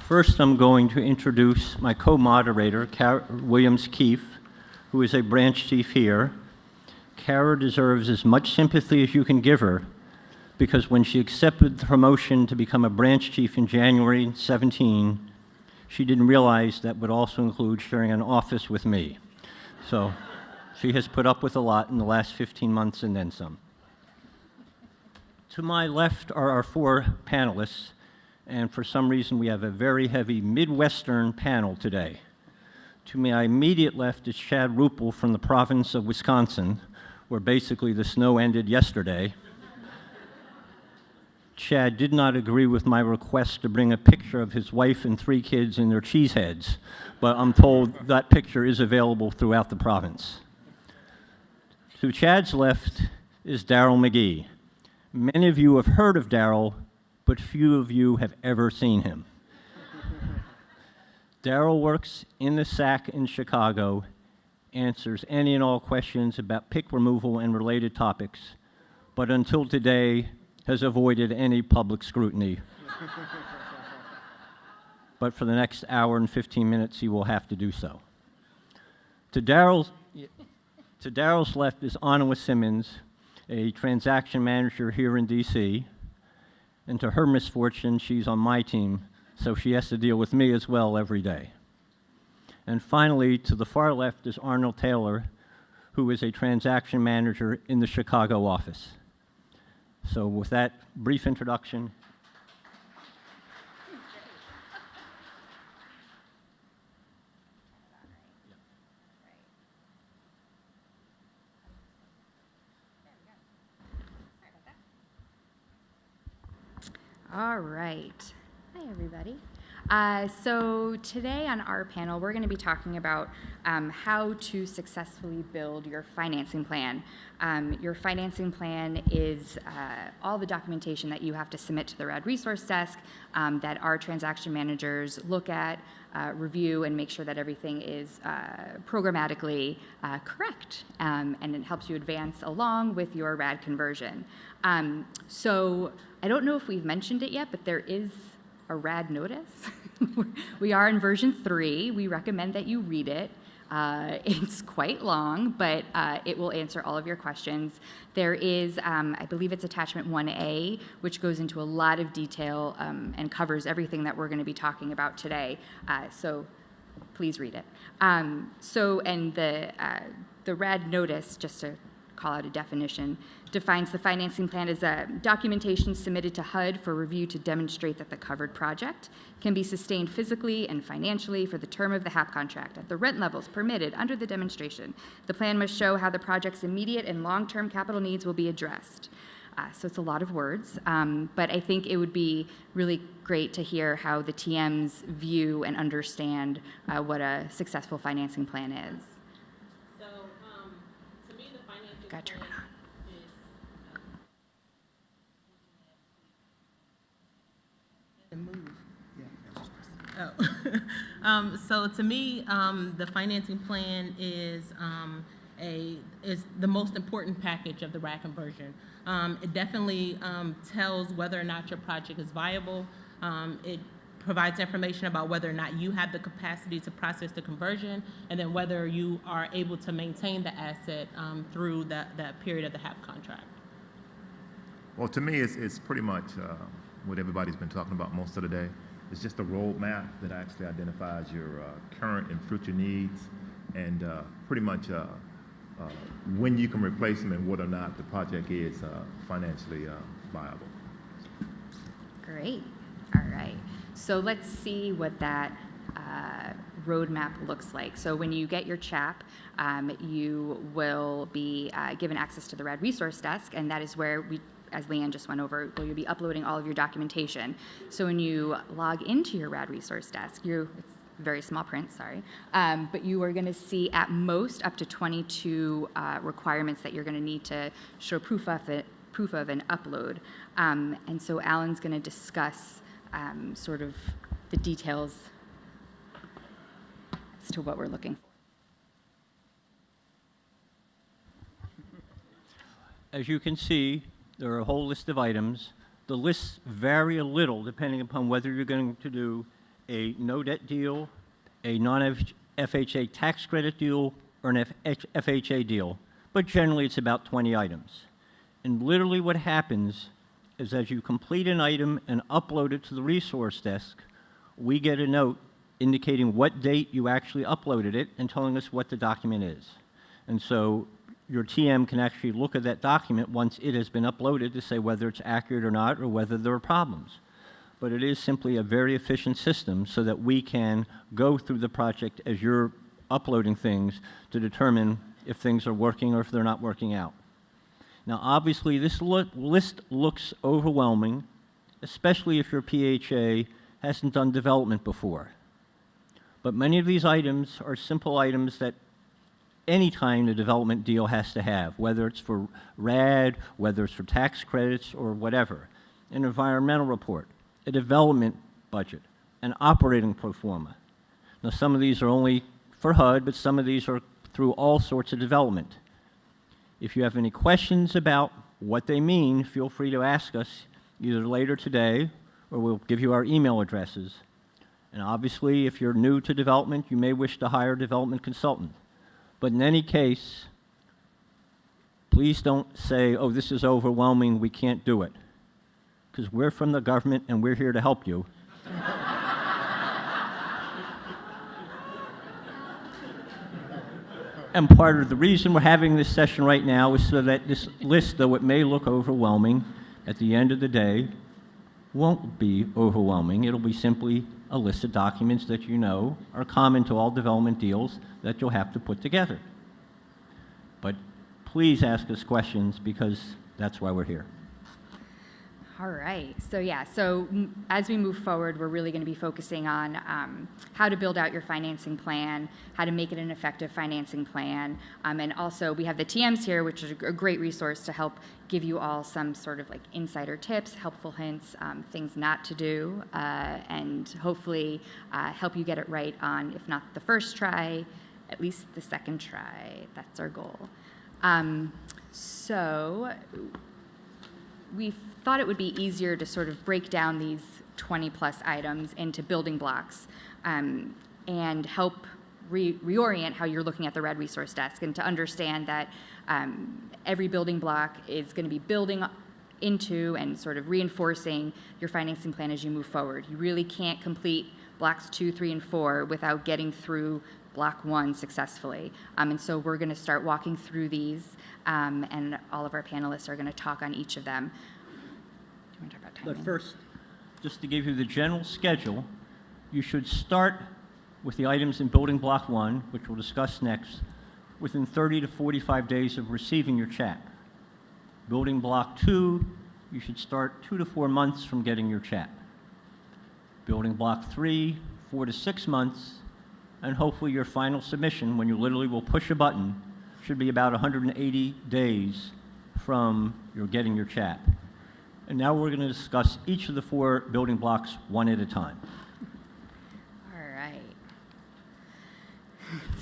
First, I'm going to introduce my co-moderator, Kara Williams-Keefe, who is a branch chief here. Kara deserves as much sympathy as you can give her, because when she accepted the promotion to become a branch chief in January 17, she didn't realize that would also include sharing an office with me. So she has put up with a lot in the last 15 months and then some. To my left are our four panelists, and for some reason we have a very heavy Midwestern panel today. To my immediate left is Chad Ruppel from the province of Wisconsin, where basically the snow ended yesterday. Chad did not agree with my request to bring a picture of his wife and 3 kids in their cheese heads, but I'm told that picture is available throughout the province. To Chad's left is Darryl McGee. Many of you have heard of Darryl, but few of you have ever seen him. Darryl works in the SAC in Chicago, answers any and all questions about pick removal and related topics, but until today has avoided any public scrutiny. But for the next hour and 15 minutes, he will have to do so. To Darryl's left is Anawa Simmons, a transaction manager here in DC, and to her misfortune, she's on my team, so she has to deal with me as well every day. And finally, to the far left is Arnold Taylor, who is a transaction manager in the Chicago office. So with that brief introduction, All right. Hi, everybody. So today on our panel, we're going to be talking about how to successfully build your financing plan. Your financing plan is all the documentation that you have to submit to the RAD Resource Desk that our transaction managers look at, review, and make sure that everything is programmatically correct, and it helps you advance along with your RAD conversion. So I don't know if we've mentioned it yet, but there is a RAD notice. We are in version 3. We recommend that you read it. It's quite long, but it will answer all of your questions. There is, I believe it's attachment 1A, which goes into a lot of detail and covers everything that we're going to be talking about today. So please read it. And the RAD notice, just to call out a definition, defines the financing plan as a documentation submitted to HUD for review to demonstrate that the covered project can be sustained physically and financially for the term of the HAP contract at the rent levels permitted under the demonstration. The plan must show how the project's immediate and long-term capital needs will be addressed. So it's a lot of words, but I think it would be really great to hear how the TMs view and understand what a successful financing plan is. So, to me, the financing Gotta turn it on. So to me, the financing plan is the most important package of the RAD conversion. It definitely tells whether or not your project is viable. It provides information about whether or not you have the capacity to process the conversion, and then whether you are able to maintain the asset through that period of the HAP contract. Well, to me, it's pretty much what everybody's been talking about most of the day. It's just a roadmap that actually identifies your current and future needs, and pretty much when you can replace them and whether or not the project is financially viable. Great. All right. So let's see what that roadmap looks like. So when you get your CHAP, you will be given access to the RAD Resource Desk, and that is where we, as Leanne just went over, you'll be uploading all of your documentation. So when you log into your RAD Resource Desk, it's very small print, sorry, but you are going to see at most up to 22 requirements that you're going to need to show proof of and upload. And so Alan's going to discuss sort of the details as to what we're looking for. As you can see, there are a whole list of items. The lists vary a little depending upon whether you're going to do a no-debt deal, a non-FHA tax credit deal, or an FHA deal, but generally it's about 20 items. And literally what happens is as you complete an item and upload it to the resource desk, we get a note indicating what date you actually uploaded it and telling us what the document is. And so your TM can actually look at that document once it has been uploaded to say whether it's accurate or not or whether there are problems. But it is simply a very efficient system so that we can go through the project as you're uploading things to determine if things are working or if they're not working out. Now, obviously, this list looks overwhelming, especially if your PHA hasn't done development before. But many of these items are simple items that any time the development deal has to have, whether it's for RAD, whether it's for tax credits, or whatever. An environmental report, a development budget, an operating pro forma. Now, some of these are only for HUD, but some of these are through all sorts of development. If you have any questions about what they mean, feel free to ask us either later today or we'll give you our email addresses. And obviously, if you're new to development, you may wish to hire a development consultant. But in any case, please don't say, oh, this is overwhelming, we can't do it. Because we're from the government and we're here to help you. And part of the reason we're having this session right now is so that this list, though it may look overwhelming, at the end of the day, won't be overwhelming. It'll be simply a list of documents that you know are common to all development deals that you'll have to put together. But please ask us questions because that's why we're here. All right. So yeah, as we move forward, we're really going to be focusing on how to build out your financing plan, how to make it an effective financing plan, and also we have the TMs here, which is a great resource to help give you all some sort of like insider tips, helpful hints, things not to do, and hopefully help you get it right on, if not the first try, at least the second try. That's our goal. So we thought it would be easier to sort of break down these 20 plus items into building blocks and help reorient how you're looking at the RED resource desk and to understand that every building block is going to be building into and sort of reinforcing your financing plan as you move forward. You really can't complete blocks 2, 3, and 4 without getting through block 1 successfully. And so we're going to start walking through these, and all of our panelists are going to talk on each of them. Do you want to talk about timing? But first, just to give you the general schedule, you should start with the items in building block 1, which we'll discuss next, within 30 to 45 days of receiving your CHAP. Building block 2, you should start 2 to 4 months from getting your CHAP. Building block 3, 4 to 6 months, and hopefully your final submission, when you literally will push a button, should be about 180 days from your getting your CHAP. And now we're going to discuss each of the 4 building blocks one at a time. All right.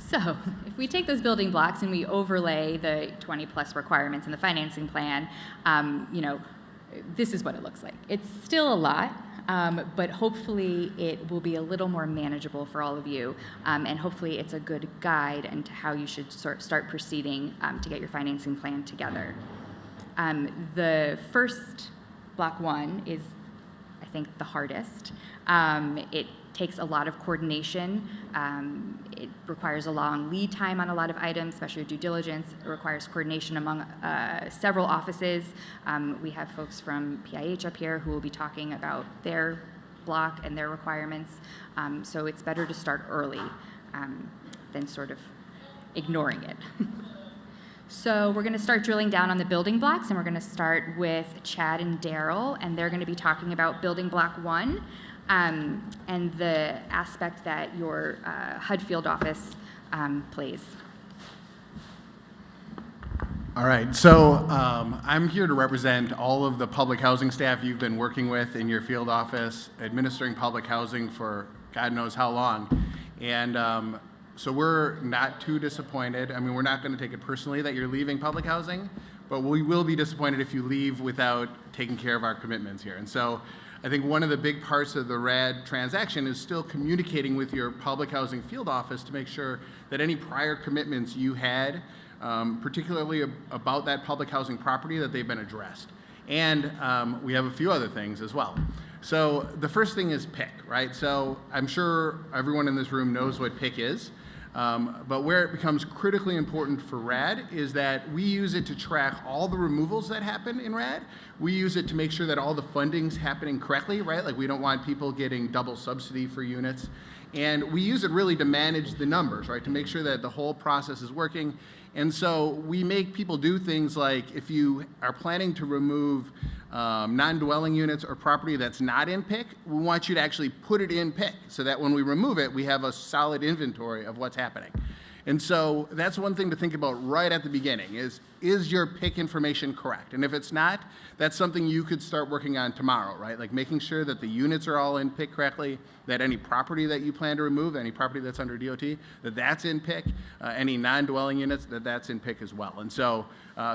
So if we take those building blocks and we overlay the 20 plus requirements in the financing plan, this is what it looks like. It's still a lot, but hopefully it will be a little more manageable for all of you, and hopefully it's a good guide into how you should start proceeding to get your financing plan together. The first block 1 is, I think, the hardest. It takes a lot of coordination. It requires a long lead time on a lot of items, especially due diligence. It requires coordination among several offices. We have folks from PIH up here who will be talking about their block and their requirements. So it's better to start early than sort of ignoring it. So we're going to start drilling down on the building blocks, and we're going to start with Chad and Daryl, and they're going to be talking about building block 1 and the aspect that your HUD field office plays. All right, so I'm here to represent all of the public housing staff you've been working with in your field office, administering public housing for God knows how long. And so we're not too disappointed. I mean, we're not going to take it personally that you're leaving public housing, but we will be disappointed if you leave without taking care of our commitments here. And so I think one of the big parts of the RAD transaction is still communicating with your public housing field office to make sure that any prior commitments you had, particularly about that public housing property, that they've been addressed. And we have a few other things as well. So the first thing is PIC, right? So I'm sure everyone in this room knows what PIC is. But where it becomes critically important for RAD is that we use it to track all the removals that happen in RAD. We use it to make sure that all the funding's happening correctly, right? Like we don't want people getting double subsidy for units. And we use it really to manage the numbers, right? To make sure that the whole process is working. And so we make people do things like if you are planning to remove non-dwelling units or property that's not in PIC, we want you to actually put it in PIC so that when we remove it, we have a solid inventory of what's happening. And so that's one thing to think about right at the beginning is your PIC information correct? And if it's not, that's something you could start working on tomorrow, right? Like making sure that the units are all in PIC correctly, that any property that you plan to remove, any property that's under DOT, that's in PIC, any non-dwelling units, that's in PIC as well. And so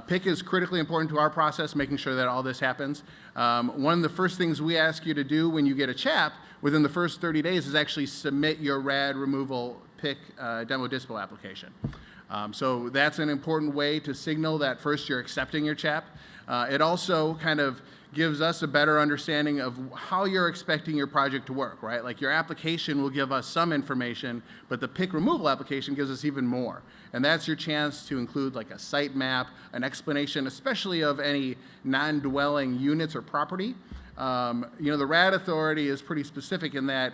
PIC is critically important to our process, making sure that all this happens. One of the first things we ask you to do when you get a CHAP within the first 30 days is actually submit your RAD removal PIC demo dispo application. So that's an important way to signal that first you're accepting your CHAP. It also kind of gives us a better understanding of how you're expecting your project to work, right? Like your application will give us some information, but the PIC removal application gives us even more. And that's your chance to include like a site map, an explanation, especially of any non-dwelling units or property. The RAD authority is pretty specific in that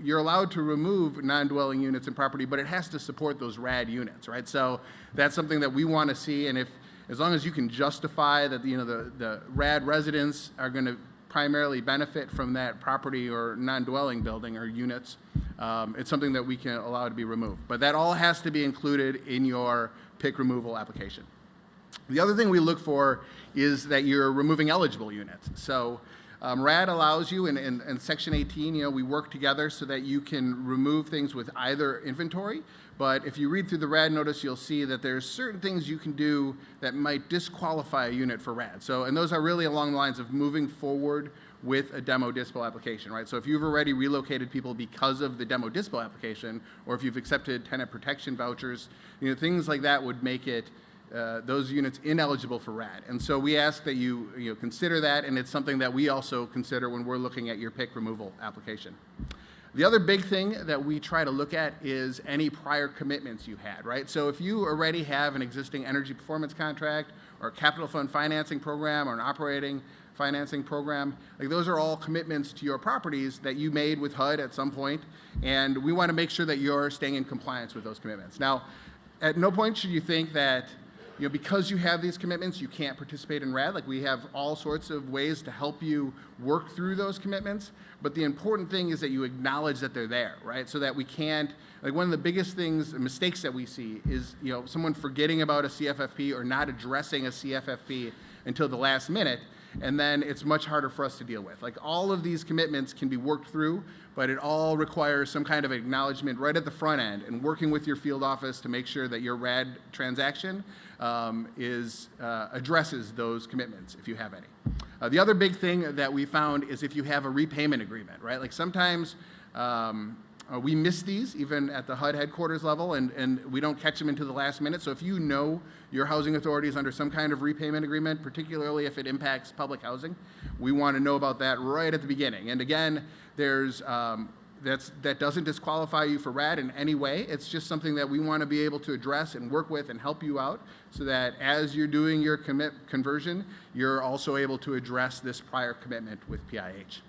you're allowed to remove non-dwelling units and property, but it has to support those RAD units, right? So that's something that we want to see, and as long as you can justify that the RAD residents are going to primarily benefit from that property or non-dwelling building or units, it's something that we can allow to be removed. But that all has to be included in your PIC removal application. The other thing we look for is that you're removing eligible units. So RAD allows you, in Section 18, we work together so that you can remove things with either inventory. But if you read through the RAD notice, you'll see that there's certain things you can do that might disqualify a unit for RAD. So, and those are really along the lines of moving forward with a demo dispo application, right? So if you've already relocated people because of the demo dispo application, or if you've accepted tenant protection vouchers, things like that would make it those units ineligible for RAD. And so we ask that you consider that, and it's something that we also consider when we're looking at your PIC removal application. The other big thing that we try to look at is any prior commitments you had, right? So if you already have an existing energy performance contract or a capital fund financing program or an operating financing program, like those are all commitments to your properties that you made with HUD at some point, and we want to make sure that you're staying in compliance with those commitments. Now, at no point should you think that because you have these commitments, you can't participate in RAD. Like we have all sorts of ways to help you work through those commitments. But the important thing is that you acknowledge that they're there, right? So that we can't, like one of the biggest things, mistakes that we see is, someone forgetting about a CFFP or not addressing a CFFP until the last minute. And then it's much harder for us to deal with. Like all of these commitments can be worked through, but it all requires some kind of acknowledgement right at the front end and working with your field office to make sure that your RAD transaction addresses those commitments if you have any. The other big thing that we found is if you have a repayment agreement, right? Like sometimes we miss these even at the HUD headquarters level, and we don't catch them until the last minute. So if you know your housing authority is under some kind of repayment agreement, particularly if it impacts public housing, we want to know about that right at the beginning. And again, that doesn't disqualify you for RAD in any way. It's just something that we want to be able to address and work with and help you out so that as you're doing your conversion, you're also able to address this prior commitment with PIH.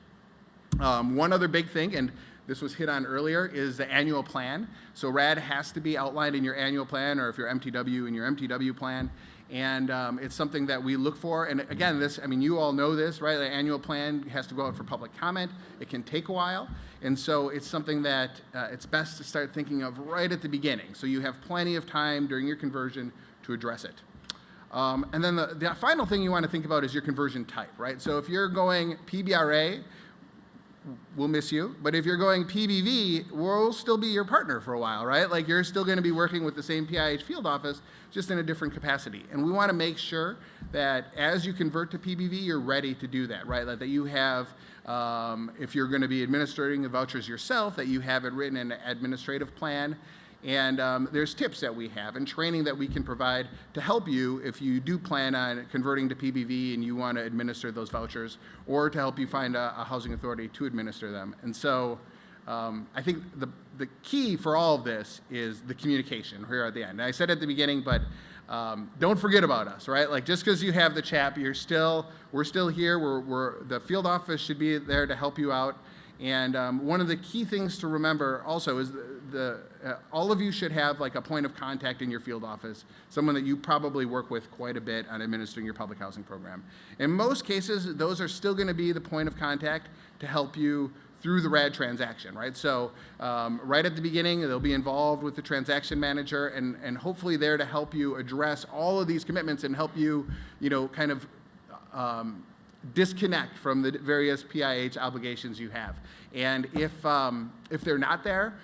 One other big thing, and this was hit on earlier, is the annual plan. So RAD has to be outlined in your annual plan, or if you're MTW, in your MTW plan. And it's something that we look for. And again, you all know this, right? The annual plan has to go out for public comment. It can take a while. And so it's something that it's best to start thinking of right at the beginning. So you have plenty of time during your conversion to address it. And then the final thing you want to think about is your conversion type, right? So if you're going PBRA, we'll miss you. But if you're going PBV, we'll still be your partner for a while, right? Like you're still going to be working with the same PIH field office, just in a different capacity. And we want to make sure that as you convert to PBV, you're ready to do that, right? Like that you have, if you're going to be administering the vouchers yourself, that you have it written in an administrative plan. And there's tips that we have and training that we can provide to help you if you do plan on converting to PBV and you want to administer those vouchers, or to help you find a housing authority to administer them. And so I think the key for all of this is the communication here at the end. And I said at the beginning, but don't forget about us, right? Like just because you have the CHAP, we're still here. The field office should be there to help you out. And one of the key things to remember also is all of you should have like a point of contact in your field office, someone that you probably work with quite a bit on administering your public housing program. In most cases, those are still going to be the point of contact to help you through the RAD transaction, right? So right at the beginning, they'll be involved with the transaction manager and hopefully there to help you address all of these commitments and help you, kind of disconnect from the various PIH obligations you have. And if they're not there,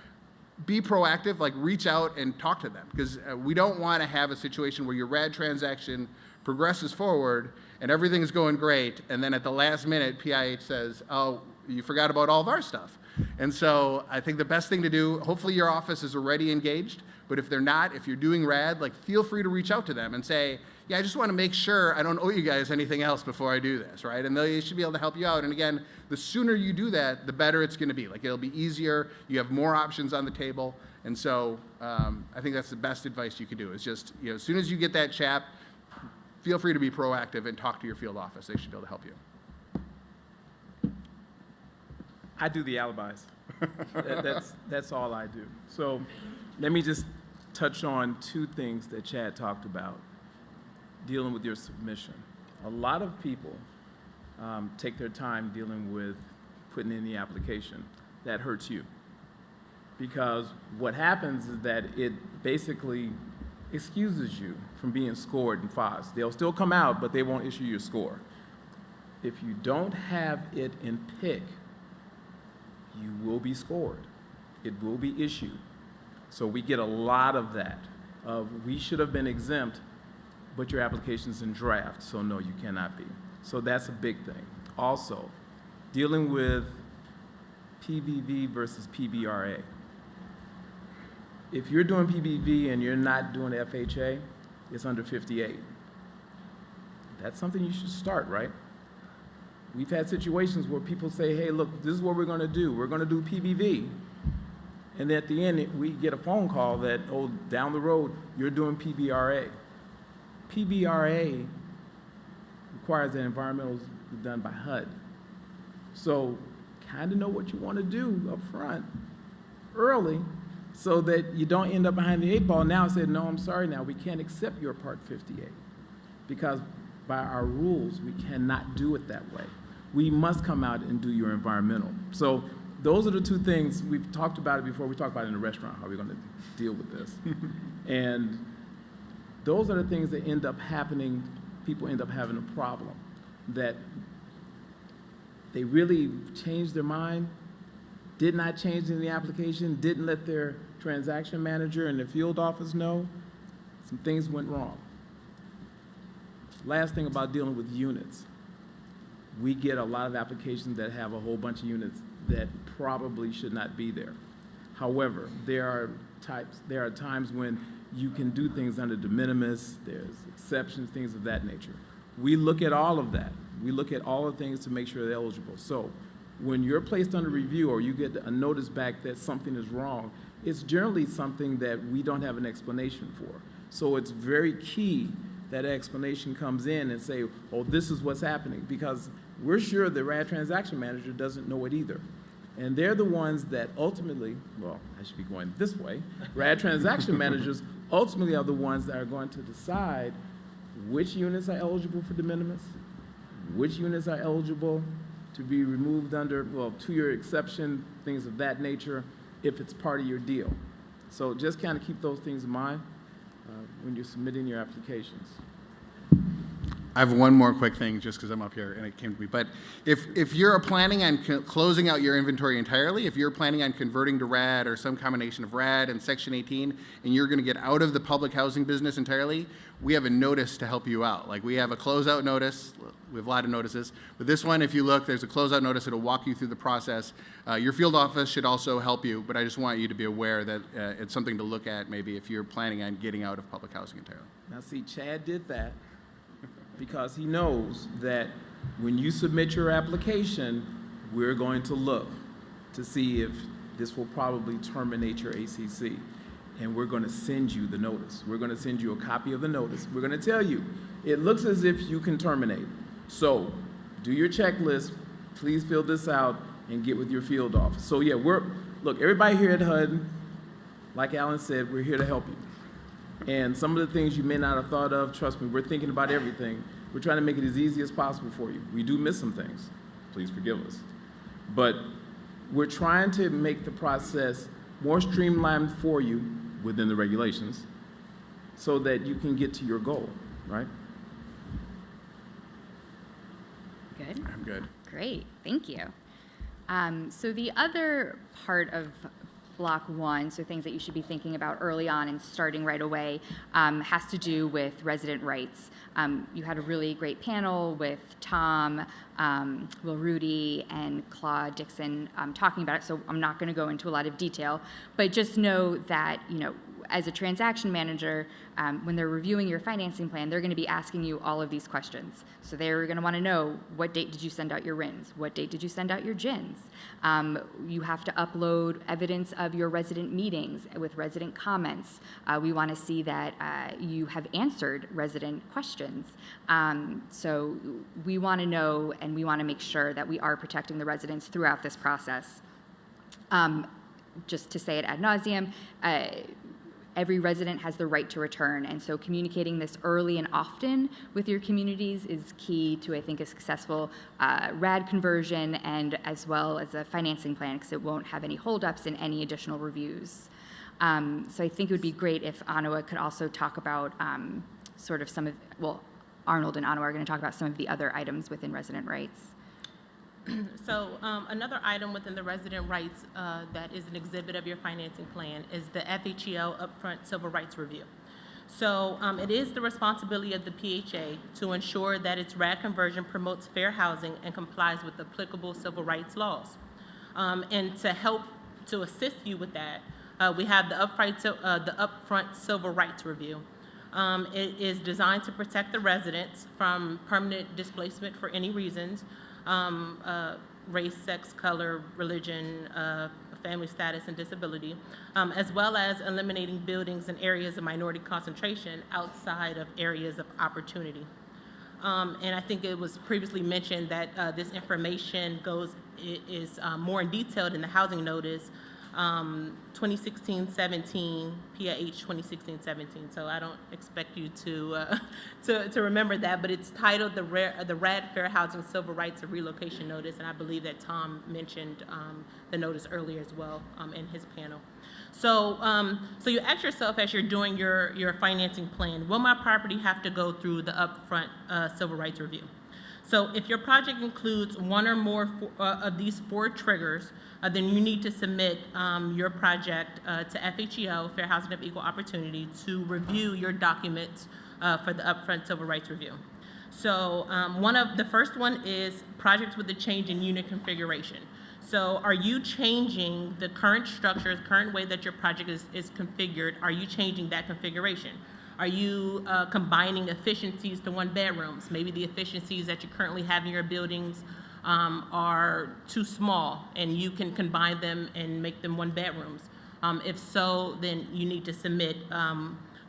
be proactive, like reach out and talk to them, because we don't want to have a situation where your RAD transaction progresses forward and everything is going great, and then at the last minute, PIH says, oh, you forgot about all of our stuff. And so I think the best thing to do, hopefully your office is already engaged, but if they're not, if you're doing RAD, like feel free to reach out to them and say, yeah, I just want to make sure I don't owe you guys anything else before I do this, right? And they should be able to help you out. And again, the sooner you do that, the better it's going to be. Like it'll be easier. You have more options on the table. And so I think that's the best advice you could do is just, as soon as you get that CHAP, feel free to be proactive and talk to your field office. They should be able to help you. I do the alibis. That's all I do. So let me just touch on two things that Chad talked about dealing with your submission. A lot of people take their time dealing with putting in the application. That hurts you. Because what happens is that it basically excuses you from being scored in FOS. They'll still come out, but they won't issue your score. If you don't have it in PIC, you will be scored. It will be issued. So we get a lot of that. We should have been exempt, but your application's in draft, so no, you cannot be. So that's a big thing. Also, dealing with PBV versus PBRA. If you're doing PBV and you're not doing FHA, it's under 58. That's something you should start, right? We've had situations where people say, hey, look, this is what we're going to do. We're going to do PBV. And then at the end, we get a phone call that, oh, down the road, you're doing PBRA. PBRA requires that environmentals be done by HUD. So kind of know what you want to do up front, early, so that you don't end up behind the 8 ball now and say, no, I'm sorry now, we can't accept your Part 58. Because by our rules, we cannot do it that way. We must come out and do your environmental. So those are the two things. We've talked about it before. We talked about it in the restaurant, how we're going to deal with this. And those are the things that end up happening. People end up having a problem, that they really changed their mind, did not change in the application, didn't let their transaction manager and the field office know. Some things went wrong. Last thing about dealing with units. We get a lot of applications that have a whole bunch of units that probably should not be there. However, there are times when you can do things under de minimis, there's exceptions, things of that nature. We look at all of that. We look at all the things to make sure they're eligible. So when you're placed under review or you get a notice back that something is wrong, it's generally something that we don't have an explanation for. So it's very key that explanation comes in and say, oh, this is what's happening, because we're sure the RAD transaction manager doesn't know it either. And they're the ones that ultimately, well, I should be going this way, RAD transaction managers ultimately are the ones that are going to decide which units are eligible for de minimis, which units are eligible to be removed under, well, to your exception, things of that nature, if it's part of your deal. So just kind of keep those things in mind when you're submitting your applications. I have one more quick thing, just because I'm up here and it came to me. But if you're planning on closing out your inventory entirely, if you're planning on converting to RAD or some combination of RAD and Section 18, and you're going to get out of the public housing business entirely, we have a notice to help you out. Like, we have a closeout notice. We have a lot of notices. But this one, if you look, there's a closeout notice. It'll walk you through the process. Your field office should also help you, but I just want you to be aware that it's something to look at maybe if you're planning on getting out of public housing entirely. Now, see, Chad did that because he knows that when you submit your application, we're going to look to see if this will probably terminate your ACC. And we're going to send you the notice. We're going to send you a copy of the notice. We're going to tell you, it looks as if you can terminate. So do your checklist. Please fill this out and get with your field office. So yeah, look, everybody here at HUD, like Alan said, we're here to help you. And some of the things you may not have thought of, trust me, we're thinking about everything. We're trying to make it as easy as possible for you. We do miss some things. Please forgive us. But we're trying to make the process more streamlined for you within the regulations so that you can get to your goal, right? Good. I'm good. Great, thank you. So the other part of Block 1, so things that you should be thinking about early on and starting right away, has to do with resident rights. You had a really great panel with Tom, Will Rudy, and Claude Dixon talking about it, so I'm not going to go into a lot of detail, but just know that, as a transaction manager, when they're reviewing your financing plan, they're going to be asking you all of these questions. So they're going to want to know, what date did you send out your RINs? What date did you send out your GINs? You have to upload evidence of your resident meetings with resident comments. We want to see that you have answered resident questions. So we want to know, and we want to make sure that we are protecting the residents throughout this process. Just to say it ad nauseum, every resident has the right to return, and so communicating this early and often with your communities is key to, I think, a successful RAD conversion and as well as a financing plan, because it won't have any holdups in any additional reviews. So I think it would be great if Anawa could also talk about sort of some of, well, Arnold and Anawa are going to talk about some of the other items within resident rights. So another item within the resident rights that is an exhibit of your financing plan is the FHEL Upfront Civil Rights Review. So it is the responsibility of the PHA to ensure that its RAD conversion promotes fair housing and complies with applicable civil rights laws. And to help to assist you with that, we have the Upfront Civil Rights Review. It is designed to protect the residents from permanent displacement for any reasons, race, sex, color, religion, family status, and disability, as well as eliminating buildings and areas of minority concentration outside of areas of opportunity. And I think it was previously mentioned that this information is more in detail in the housing notice, 2016-17, PIH 2016-17. So I don't expect you to remember that, but it's titled the RAD Fair Housing Civil Rights and Relocation Notice, and I believe that Tom mentioned the notice earlier as well in his panel. So, so you ask yourself as you're doing your financing plan, will my property have to go through the upfront civil rights review? So if your project includes one or more of these 4 triggers, then you need to submit your project to FHEL, Fair Housing of Equal Opportunity, to review your documents for the upfront civil rights review. So the first one is projects with a change in unit configuration. So are you changing the current structure, the current way that your project is configured? Are you changing that configuration? Are you combining efficiencies to 1-bedrooms? Maybe the efficiencies that you currently have in your buildings are too small, and you can combine them and make them 1-bedrooms. If so, then you need to submit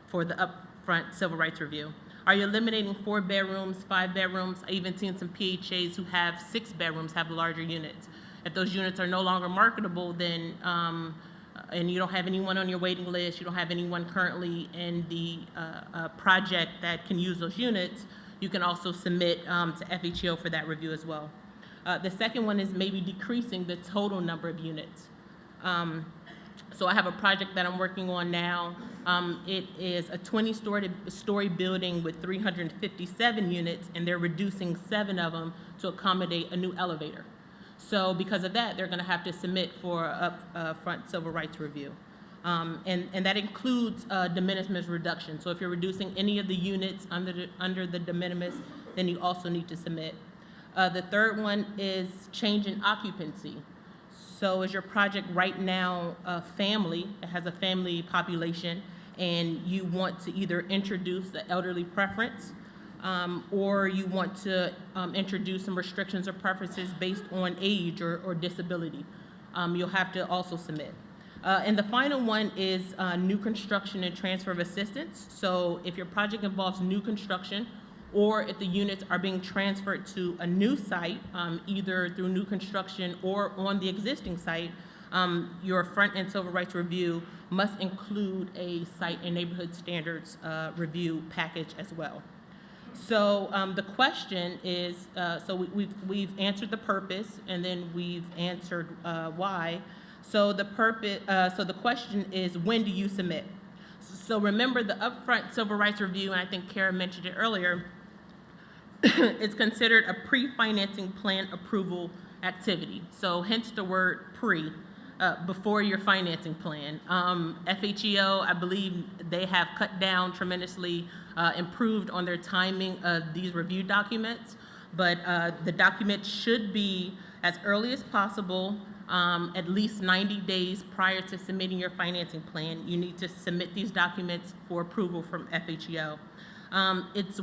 for the upfront civil rights review. Are you eliminating 4 bedrooms, 5 bedrooms? I even seen some PHAs who have 6 bedrooms have larger units. If those units are no longer marketable, then and you don't have anyone on your waiting list, you don't have anyone currently in the project that can use those units, you can also submit to FHEL for that review as well. The second one is maybe decreasing the total number of units. So I have a project that I'm working on now. It is a 20-story building with 357 units, and they're reducing 7 of them to accommodate a new elevator. So because of that, they're going to have to submit for a front civil rights review. And that includes de minimis reduction. So if you're reducing any of the units under the de minimis, then you also need to submit. The third one is change in occupancy. So is your project right now a family, it has a family population, and you want to either introduce the elderly preference, or you want to introduce some restrictions or preferences based on age or disability, you'll have to also submit. And the final one is new construction and transfer of assistance. So if your project involves new construction, or if the units are being transferred to a new site, either through new construction or on the existing site, your front end civil rights review must include a site and neighborhood standards review package as well. So the question is, so we've answered the purpose, and then we've answered why. So the question is, when do you submit? So remember, the upfront civil rights review, and I think Kara mentioned it earlier, is considered a pre-financing plan approval activity. So hence the word pre, before your financing plan. FHEO, I believe they have cut down tremendously, improved on their timing of these review documents, but the document should be as early as possible, at least 90 days prior to submitting your financing plan. You need to submit these documents for approval from FHEO. It's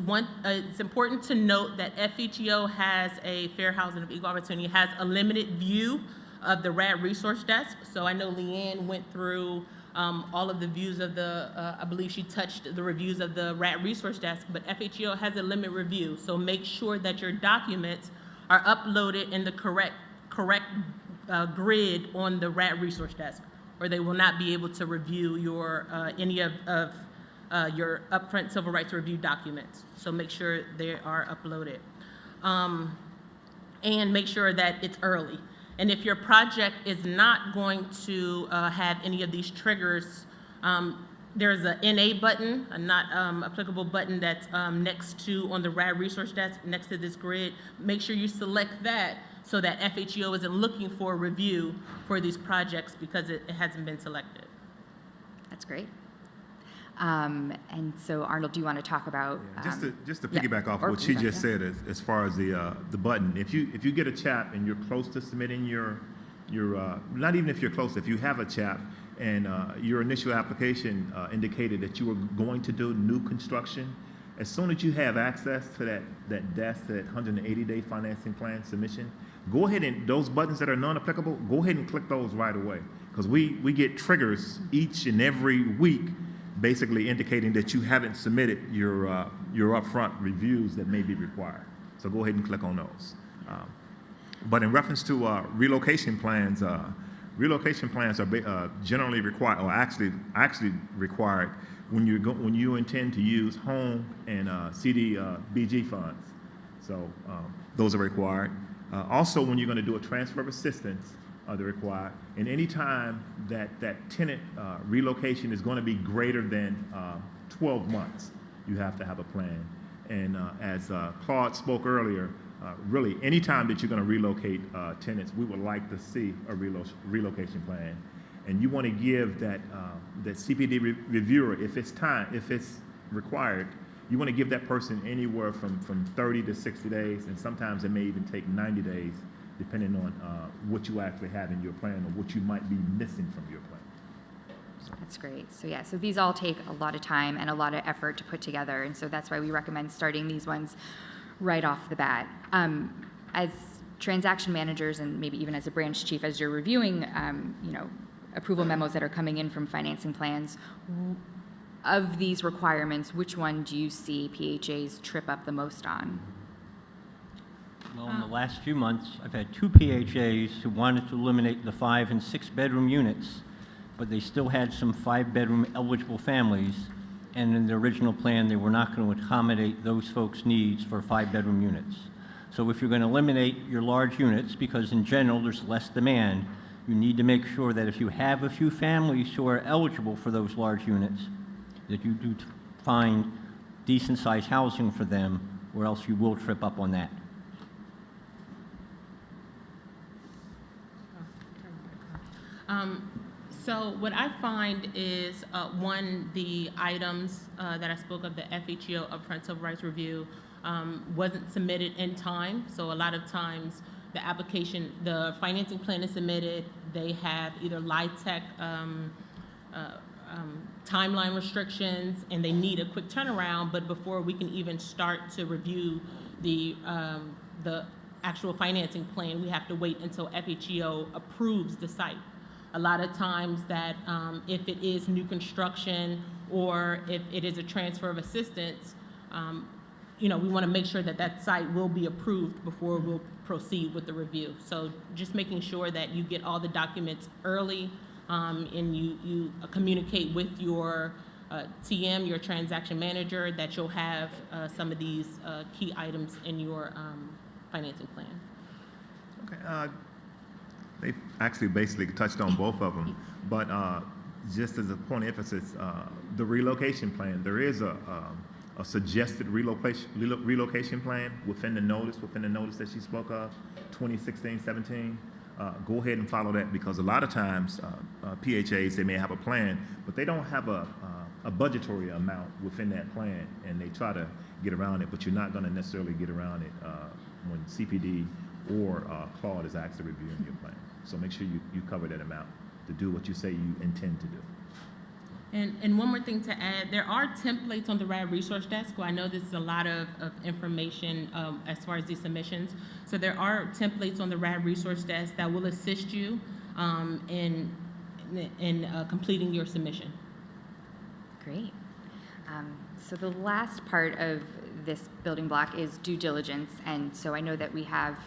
important to note that FHEO has a Fair Housing of Equal Opportunity, has a limited view of the RAD resource desk. So I know Leanne went through all of the views of I believe she touched the reviews of the RAD resource desk, but FHEO has a limited review. So make sure that your documents are uploaded in the correct grid on the RAD resource desk, or they will not be able to review your any of your upfront civil rights review documents. So make sure they are uploaded. And make sure that it's early. And if your project is not going to have any of these triggers, there's a NA button, a not applicable button that's next to, on the RAD resource desk, next to this grid. Make sure you select that so that FHEO isn't looking for a review for these projects because it hasn't been selected. That's great. And so, Arnold, do you want to talk about? Just to piggyback off what she just said, as far as the button, if you get a CHAP and you're close to submitting your not even if you're close, if you have a CHAP and your initial application indicated that you were going to do new construction, as soon as you have access to that desk, that 180-day financing plan submission, go ahead and those buttons that are non-applicable, go ahead and click those right away, because we get triggers each and every week, basically indicating that you haven't submitted your upfront reviews that may be required. So go ahead and click on those. But in reference to relocation plans are generally required, or actually required when you intend to use home and CDBG funds. So those are required. Also, when you're going to do a transfer of assistance, they're required. And any time that tenant relocation is going to be greater than 12 months, you have to have a plan. And as Claude spoke earlier, really, any time that you're going to relocate tenants, we would like to see a relocation plan. And you want to give that CPD reviewer, if it's required, you want to give that person anywhere from 30 to 60 days, and sometimes it may even take 90 days, depending on what you actually have in your plan or what you might be missing from your plan. That's great. So yeah, so these all take a lot of time and a lot of effort to put together, and so that's why we recommend starting these ones right off the bat. As transaction managers, and maybe even as a branch chief, as you're reviewing, approval memos that are coming in from financing plans, of these requirements, which one do you see PHAs trip up the most on? Well, in the last few months, I've had 2 PHAs who wanted to eliminate the 5 and 6 bedroom units, but they still had some 5-bedroom eligible families, and in the original plan, they were not going to accommodate those folks' needs for 5-bedroom units. So if you're going to eliminate your large units, because in general there's less demand, you need to make sure that if you have a few families who are eligible for those large units, that you do find decent-sized housing for them, or else you will trip up on that. So what I find is, one, the items that I spoke of, the FHEO upfront civil rights review, wasn't submitted in time. So a lot of times the application, the financing plan is submitted, they have either LIHTC timeline restrictions, and they need a quick turnaround, but before we can even start to review the actual financing plan, we have to wait until FHEO approves the site. A lot of times that if it is new construction or if it is a transfer of assistance, we want to make sure that that site will be approved before we'll proceed with the review. So just making sure that you get all the documents early, and you communicate with your TM, your transaction manager, that you'll have some of these key items in your financing plan. Okay, they actually basically touched on both of them, but just as a point of emphasis, the relocation plan, there is a suggested relocation plan within the notice that she spoke of, 2016-17. Go ahead and follow that, because a lot of times PHAs, they may have a plan, but they don't have a budgetary amount within that plan, and they try to get around it, but you're not going to necessarily get around it when CPD or Claude is actually reviewing your plan. So make sure you cover that amount to do what you say you intend to do. And one more thing to add, there are templates on the RAD resource desk. Well, I know this is a lot of information as far as these submissions. So there are templates on the RAD resource desk that will assist you in completing your submission. Great. So the last part of this building block is due diligence. And so I know that we have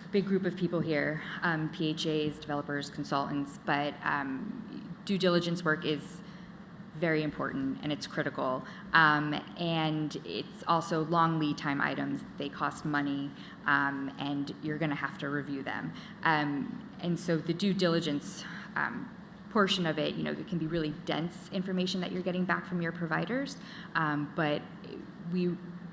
a big group of people here, PHAs, developers, consultants, but due diligence work is very important and it's critical. And it's also long lead time items. They cost money, and you're going to have to review them. And so the due diligence portion of it, it can be really dense information that you're getting back from your providers, but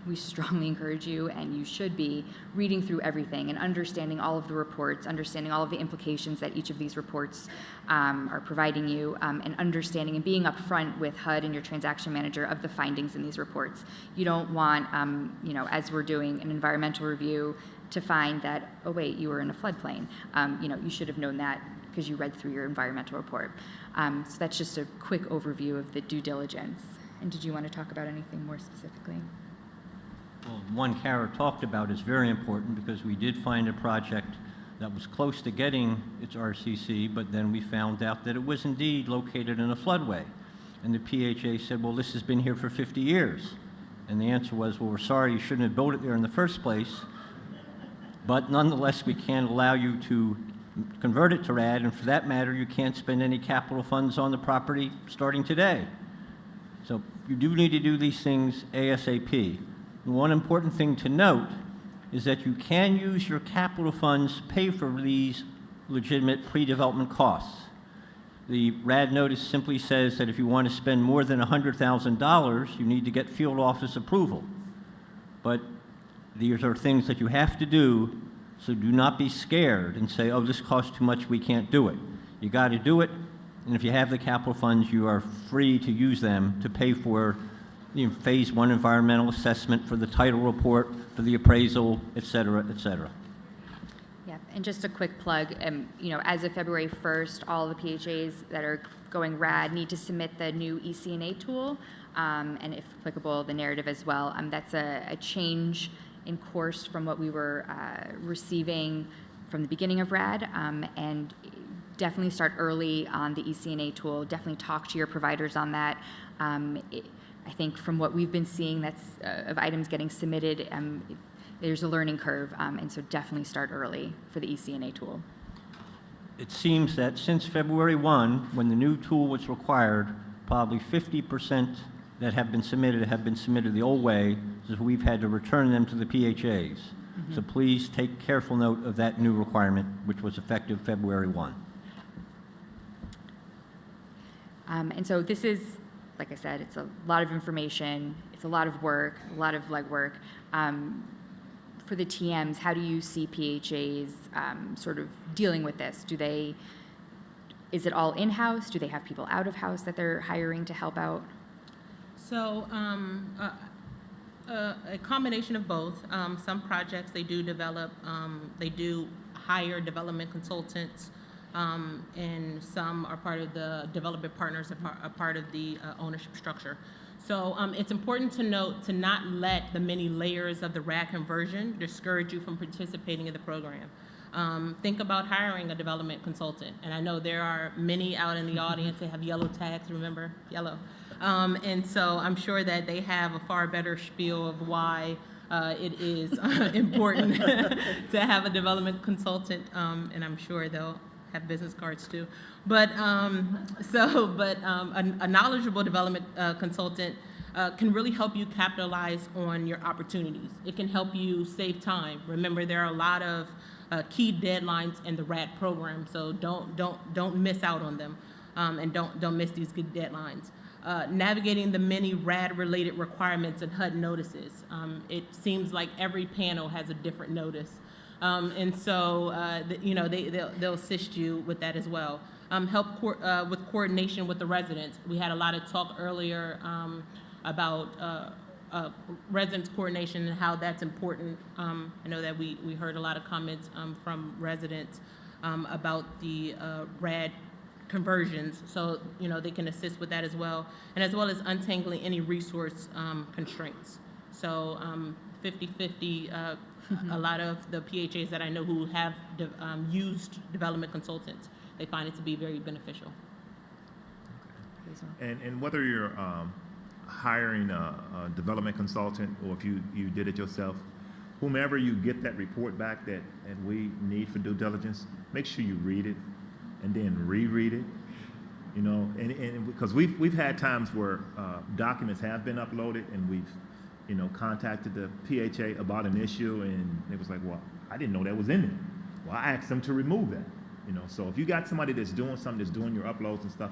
we strongly encourage you, and you should be, reading through everything and understanding all of the reports, understanding all of the implications that each of these reports are providing you, and understanding and being upfront with HUD and your transaction manager of the findings in these reports. You don't want, as we're doing an environmental review, to find that, oh wait, you were in a floodplain. You should have known that because you read through your environmental report. So that's just a quick overview of the due diligence. And did you want to talk about anything more specifically? Well, one Kara talked about is very important, because we did find a project that was close to getting its RCC, but then we found out that it was indeed located in a floodway. And the PHA said, well, this has been here for 50 years. And the answer was, well, we're sorry, you shouldn't have built it there in the first place, but nonetheless, we can't allow you to convert it to RAD, and for that matter, you can't spend any capital funds on the property starting today. So you do need to do these things ASAP. One important thing to note is that you can use your capital funds to pay for these legitimate pre-development costs. The RAD notice simply says that if you want to spend more than $100,000, you need to get field office approval. But these are things that you have to do, so do not be scared and say, oh, this costs too much, we can't do it. You got to do it, and if you have the capital funds, you are free to use them to pay for phase 1 environmental assessment, for the title report, for the appraisal, et cetera, et cetera. Yeah, and just a quick plug, as of February 1st, all the PHAs that are going RAD need to submit the new ECNA tool, and if applicable, the narrative as well. That's a change in course from what we were receiving from the beginning of RAD, and definitely start early on the ECNA tool. Definitely talk to your providers on that. I think from what we've been seeing, that's of items getting submitted, there's a learning curve, and so definitely start early for the ECNA tool. It seems that since February 1, when the new tool was required, probably 50% that have been submitted the old way, so we've had to return them to the PHAs. So please take careful note of that new requirement, which was effective February 1. And so this is, like I said, it's a lot of information, it's a lot of work, a lot of legwork. For the TMs, how do you see PHAs sort of dealing with this? Is it all in-house? Do they have people out of house that they're hiring to help out? So a combination of both. Some projects they do develop, they do hire development consultants, and some are part of the development partners, a part of the ownership structure. So it's important to note to not let the many layers of the RAD conversion discourage you from participating in the program. Think about hiring a development consultant. And I know there are many out in the audience that have yellow tags, remember? Yellow. And so I'm sure that they have a far better spiel of why it is important to have a development consultant, and I'm sure they'll have business cards too. But a knowledgeable development consultant can really help you capitalize on your opportunities. It can help you save time. Remember, there are a lot of key deadlines in the RAD program, so don't miss out on them, and don't miss these good deadlines. Navigating the many RAD-related requirements and HUD notices. It seems like every panel has a different notice. And so, they'll assist you with that as well. Help with coordination with the residents. We had a lot of talk earlier about residents coordination and how that's important. I know that we heard a lot of comments from residents about the RAD conversions, so they can assist with that as well, and as well as untangling any resource constraints. So 50-50, a lot of the PHAs that I know who have used development consultants, they find it to be very beneficial. And whether you're hiring a development consultant or if you did it yourself, whomever you get that report back that we need for due diligence, make sure you read it and then reread it, and because we've had times where documents have been uploaded and we've contacted the PHA about an issue and it was like, well, I didn't know that was in there. Well, I asked them to remove that. So if you got somebody that's doing something, that's doing your uploads and stuff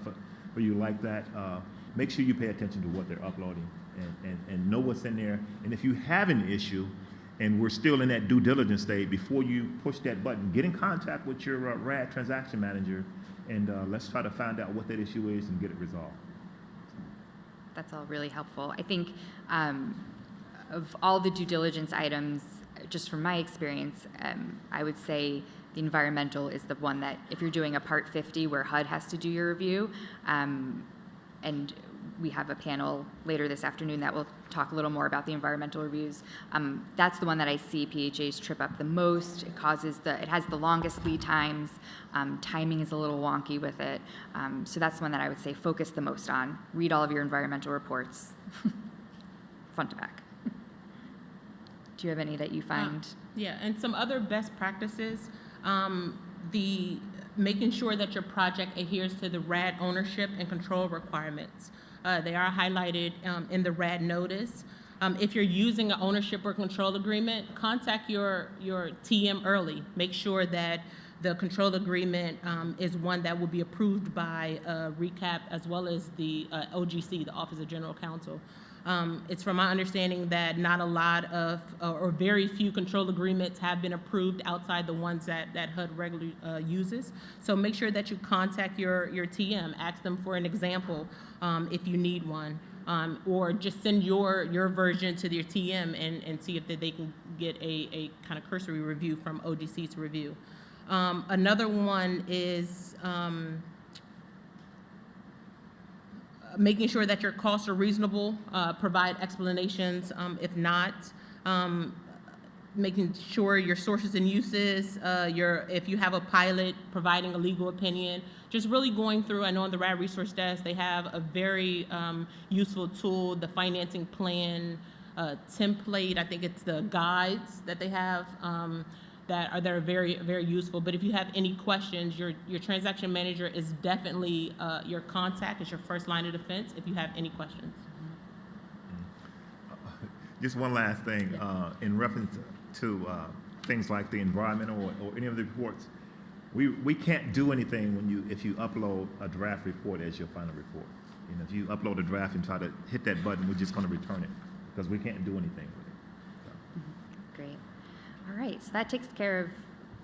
for you like that, make sure you pay attention to what they're uploading and know what's in there. And if you have an issue and we're still in that due diligence stage, before you push that button, get in contact with your RAD transaction manager and let's try to find out what that issue is and get it resolved. That's all really helpful. I think of all the due diligence items, just from my experience, I would say the environmental is the one that, if you're doing a Part 50 where HUD has to do your review, and we have a panel later this afternoon that will talk a little more about the environmental reviews. That's the one that I see PHAs trip up the most. It has the longest lead times. Timing is a little wonky with it. So that's the one that I would say focus the most on. Read all of your environmental reports, front to back. Do you have any that you find? Yeah, and some other best practices, making sure that your project adheres to the RAD ownership and control requirements. They are highlighted in the RAD notice. If you're using an ownership or control agreement, contact your TM early. Make sure that the control agreement is one that will be approved by RECAP as well as the OGC, the Office of General Counsel. It's from my understanding that not a lot of, or very few control agreements have been approved outside the ones that HUD regularly uses. So make sure that you contact your TM, ask them for an example if you need one, or just send your version to your TM and see if they can get a kind of cursory review from OGC to review. Another one is making sure that your costs are reasonable, provide explanations if not, making sure your sources and uses, if you have a pilot, providing a legal opinion, just really going through. I know on the RAD Resource Desk they have a very useful tool, the financing plan template. I think it's the guides that they have that are very, very useful. But if you have any questions, your transaction manager is definitely your contact. It's your first line of defense if you have any questions. Just one last thing, in reference to things like the environmental or any of the reports, we can't do anything if you upload a draft report as your final report. You know, if you upload a draft and try to hit that button, we're just going to return it because we can't do anything with it. Great. All right, so that takes care of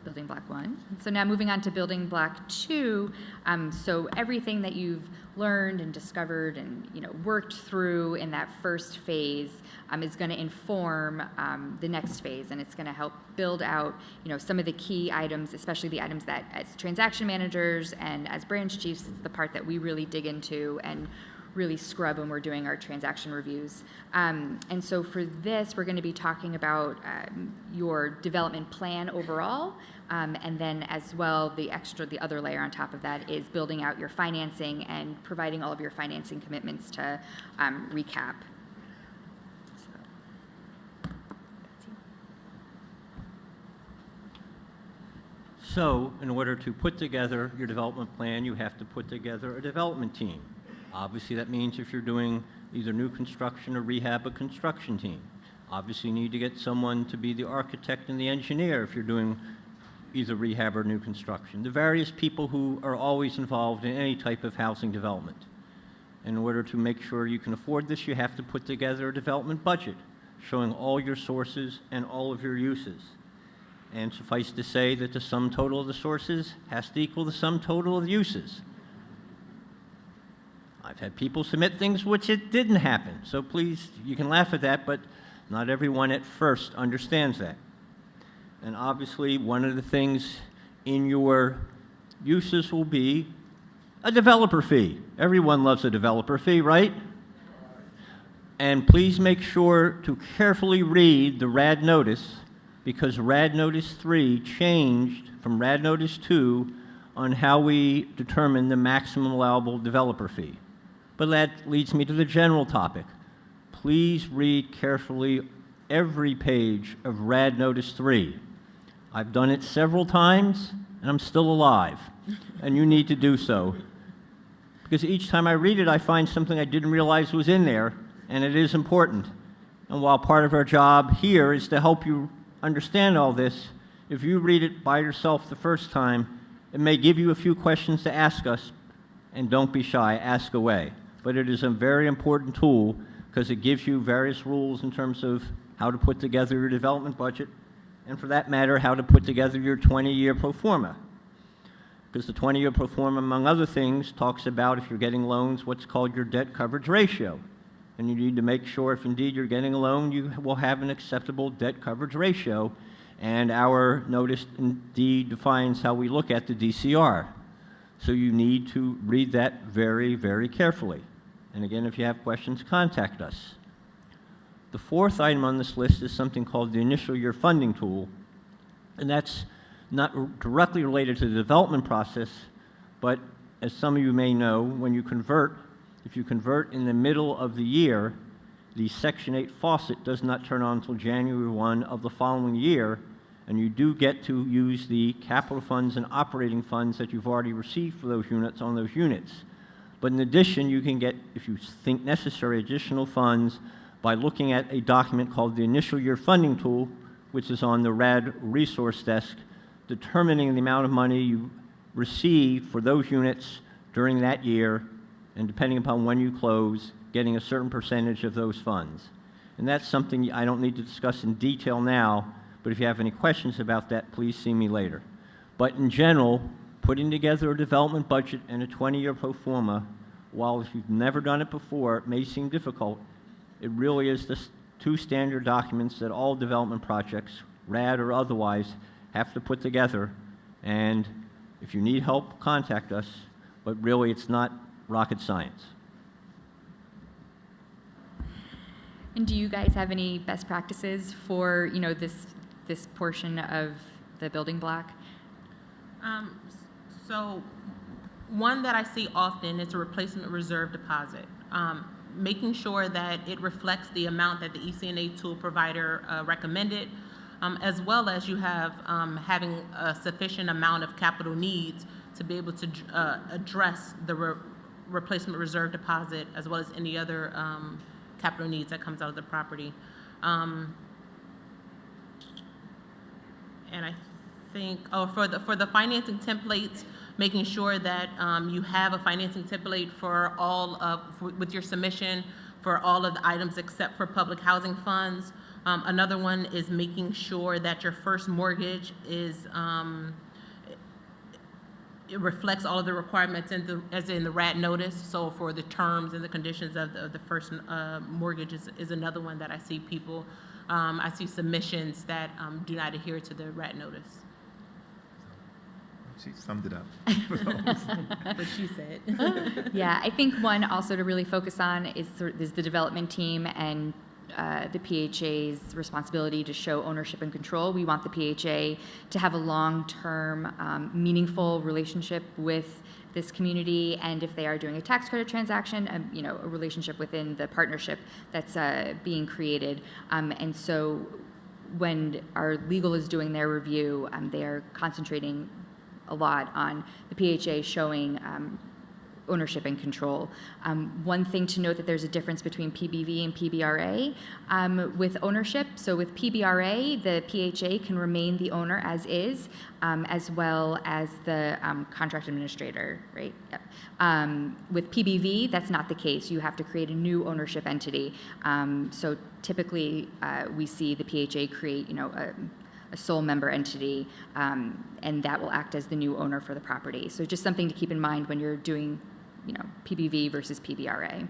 building block 1. So now moving on to building block 2. So everything that you've learned and discovered and worked through in that first phase is going to inform the next phase, and it's going to help build out some of the key items, especially the items that as transaction managers and as branch chiefs, it's the part that we really dig into and really scrub when we're doing our transaction reviews. And so for this, we're going to be talking about your development plan overall, and then as well, the other layer on top of that is building out your financing and providing all of your financing commitments to recap. So, in order to put together your development plan, you have to put together a development team. Obviously, that means if you're doing either new construction or rehab, a construction team. Obviously, you need to get someone to be the architect and the engineer if you're doing either rehab or new construction. The various people who are always involved in any type of housing development. In order to make sure you can afford this, you have to put together a development budget showing all your sources and all of your uses. And suffice to say that the sum total of the sources has to equal the sum total of the uses. I've had people submit things which it didn't happen. So please, you can laugh at that, but not everyone at first understands that. And obviously, one of the things in your uses will be a developer fee. Everyone loves a developer fee, right? And please make sure to carefully read the RAD notice, because RAD Notice 3 changed from RAD Notice 2 on how we determine the maximum allowable developer fee. But that leads me to the general topic. Please read carefully every page of RAD Notice 3. I've done it several times, and I'm still alive, and you need to do so. Because each time I read it, I find something I didn't realize was in there, and it is important. And while part of our job here is to help you understand all this, if you read it by yourself the first time, it may give you a few questions to ask us, and don't be shy, ask away. But it is a very important tool because it gives you various rules in terms of how to put together your development budget, and for that matter, how to put together your 20-year pro forma. Because the 20-year pro forma, among other things, talks about if you're getting loans, what's called your debt coverage ratio. And you need to make sure if indeed you're getting a loan, you will have an acceptable debt coverage ratio. And our notice indeed defines how we look at the DCR. So you need to read that very, very carefully. And again, if you have questions, contact us. The fourth item on this list is something called the initial year funding tool. And that's not directly related to the development process, but as some of you may know, when you convert, if you convert in the middle of the year, the Section 8 faucet does not turn on until January 1 of the following year, and you do get to use the capital funds and operating funds that you've already received for those units on those units. But in addition, you can get, if you think necessary, additional funds by looking at a document called the Initial Year Funding Tool, which is on the RAD resource desk, determining the amount of money you receive for those units during that year, and depending upon when you close, getting a certain percentage of those funds. And that's something I don't need to discuss in detail now, but if you have any questions about that, please see me later. But in general, putting together a development budget and a 20-year pro forma, while if you've never done it before, it may seem difficult, it really is the two standard documents that all development projects, RAD or otherwise, have to put together. And if you need help, contact us, but really it's not rocket science. And do you guys have any best practices for, this portion of the building block? So one that I see often is a replacement reserve deposit. Making sure that it reflects the amount that the ECNA tool provider recommended, as well as you have having a sufficient amount of capital needs to be able to address the replacement reserve deposit, as well as any other capital needs that comes out of the property. And I think, oh, for the financing templates, making sure that you have a financing template for with your submission for all of the items except for public housing funds. Another one is making sure that your first mortgage is, it reflects all of the requirements as in the RAT notice. So for the terms and the conditions of the first mortgage is another one that I see people, I see submissions that do not adhere to the RAT notice. She summed it up. But she said. Yeah, I think one also to really focus on is the development team and the PHA's responsibility to show ownership and control. We want the PHA to have a long-term, meaningful relationship with this community, and if they are doing a tax credit transaction, a relationship within the partnership that's being created. And so when our legal is doing their review, they are concentrating a lot on the PHA showing ownership and control. One thing to note that there's a difference between PBV and PBRA with ownership. So with PBRA, the PHA can remain the owner as is, as well as the contract administrator, right? Yep. With PBV, that's not the case. You have to create a new ownership entity. So typically, we see the PHA create, a sole member entity, and that will act as the new owner for the property. So just something to keep in mind when you're doing, PBV versus PBRA.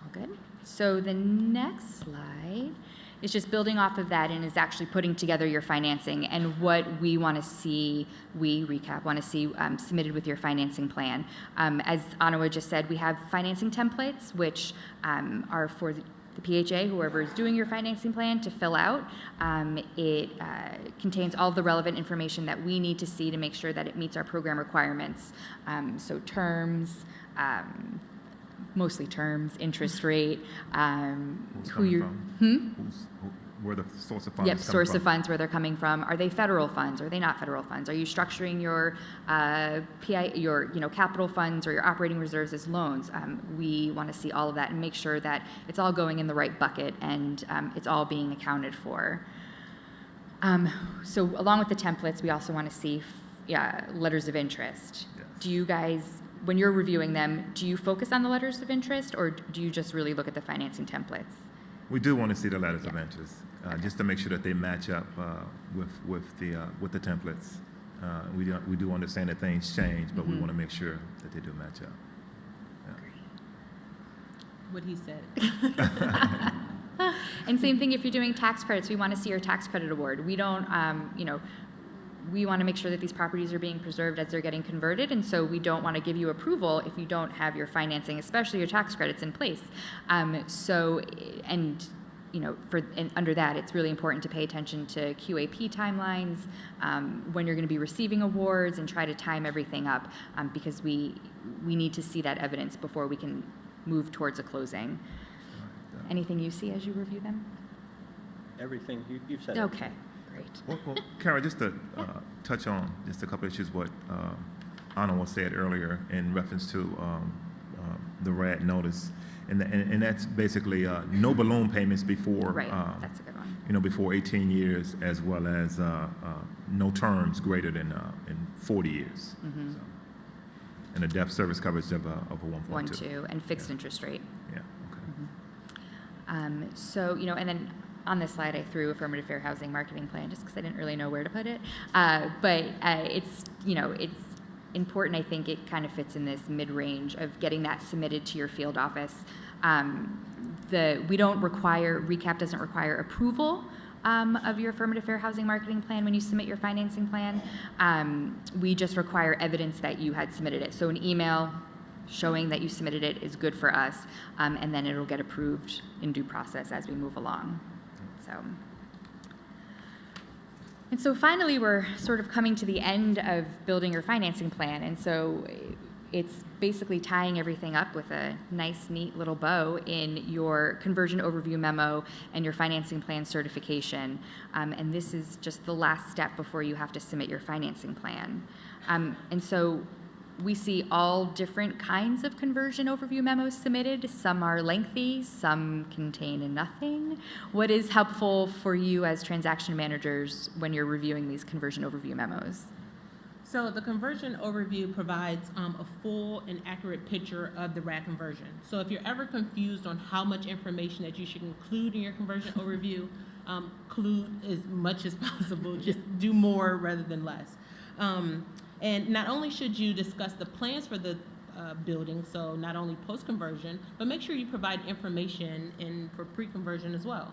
All good. So the next slide is just building off of that and is actually putting together your financing and what we want to see, submitted with your financing plan. As Anawa just said, we have financing templates, which are for the PHA, whoever is doing your financing plan, to fill out. It contains all of the relevant information that we need to see to make sure that it meets our program requirements. So terms, mostly terms, interest rate, Where the source of funds Yep, is coming source from. of funds, where they're coming from. Are they federal funds? Are they not federal funds? Are you structuring your capital funds or your operating reserves as loans? We want to see all of that and make sure that it's all going in the right bucket and it's all being accounted for. So along with the templates, we also want to see letters of interest. Yes. Do you guys, when you're reviewing them, do you focus on the letters of interest or do you just really look at the financing templates? We do want to see the letters of interest, just to make sure that they match up with the templates. We do understand that things change, but we want to make sure that they do match up. What he said. And same thing if you're doing tax credits, we want to see your tax credit award. We don't, we want to make sure that these properties are being preserved as they're getting converted, and so we don't want to give you approval if you don't have your financing, especially your tax credits, in place. Under that, it's really important to pay attention to QAP timelines, when you're going to be receiving awards, and try to time everything up because we need to see that evidence before we can move towards a closing. Anything you see as you review them? Everything, you've said. Okay, great. Well, Kara, just to touch on just a couple of issues what Anawa said earlier in reference to the RAD notice, and that's basically no balloon payments before Right, that's a good one. Before 18 years, as well as no terms greater than in 40 years. Mm-hmm. So, and a debt service coverage of a 1.2. 1.2 and fixed interest rate. Yeah. Okay. And then on this slide, I threw affirmative fair housing marketing plan just because I didn't really know where to put it. But it's important. I think it kind of fits in this mid-range of getting that submitted to your field office. RECAP doesn't require approval of your affirmative fair housing marketing plan when you submit your financing plan. We just require evidence that you had submitted it. So an email showing that you submitted it is good for us, and then it'll get approved in due process as we move along. So finally, we're sort of coming to the end of building your financing plan, and so it's basically tying everything up with a nice, neat little bow in your conversion overview memo and your financing plan certification. And this is just the last step before you have to submit your financing plan. And so we see all different kinds of conversion overview memos submitted. Some are lengthy, some contain nothing. What is helpful for you as transaction managers when you're reviewing these conversion overview memos? So the conversion overview provides a full and accurate picture of the RAD conversion. So if you're ever confused on how much information that you should include in your conversion overview, include as much as possible. Just do more rather than less. And not only should you discuss the plans for the building, so not only post-conversion, but make sure you provide information for pre-conversion as well.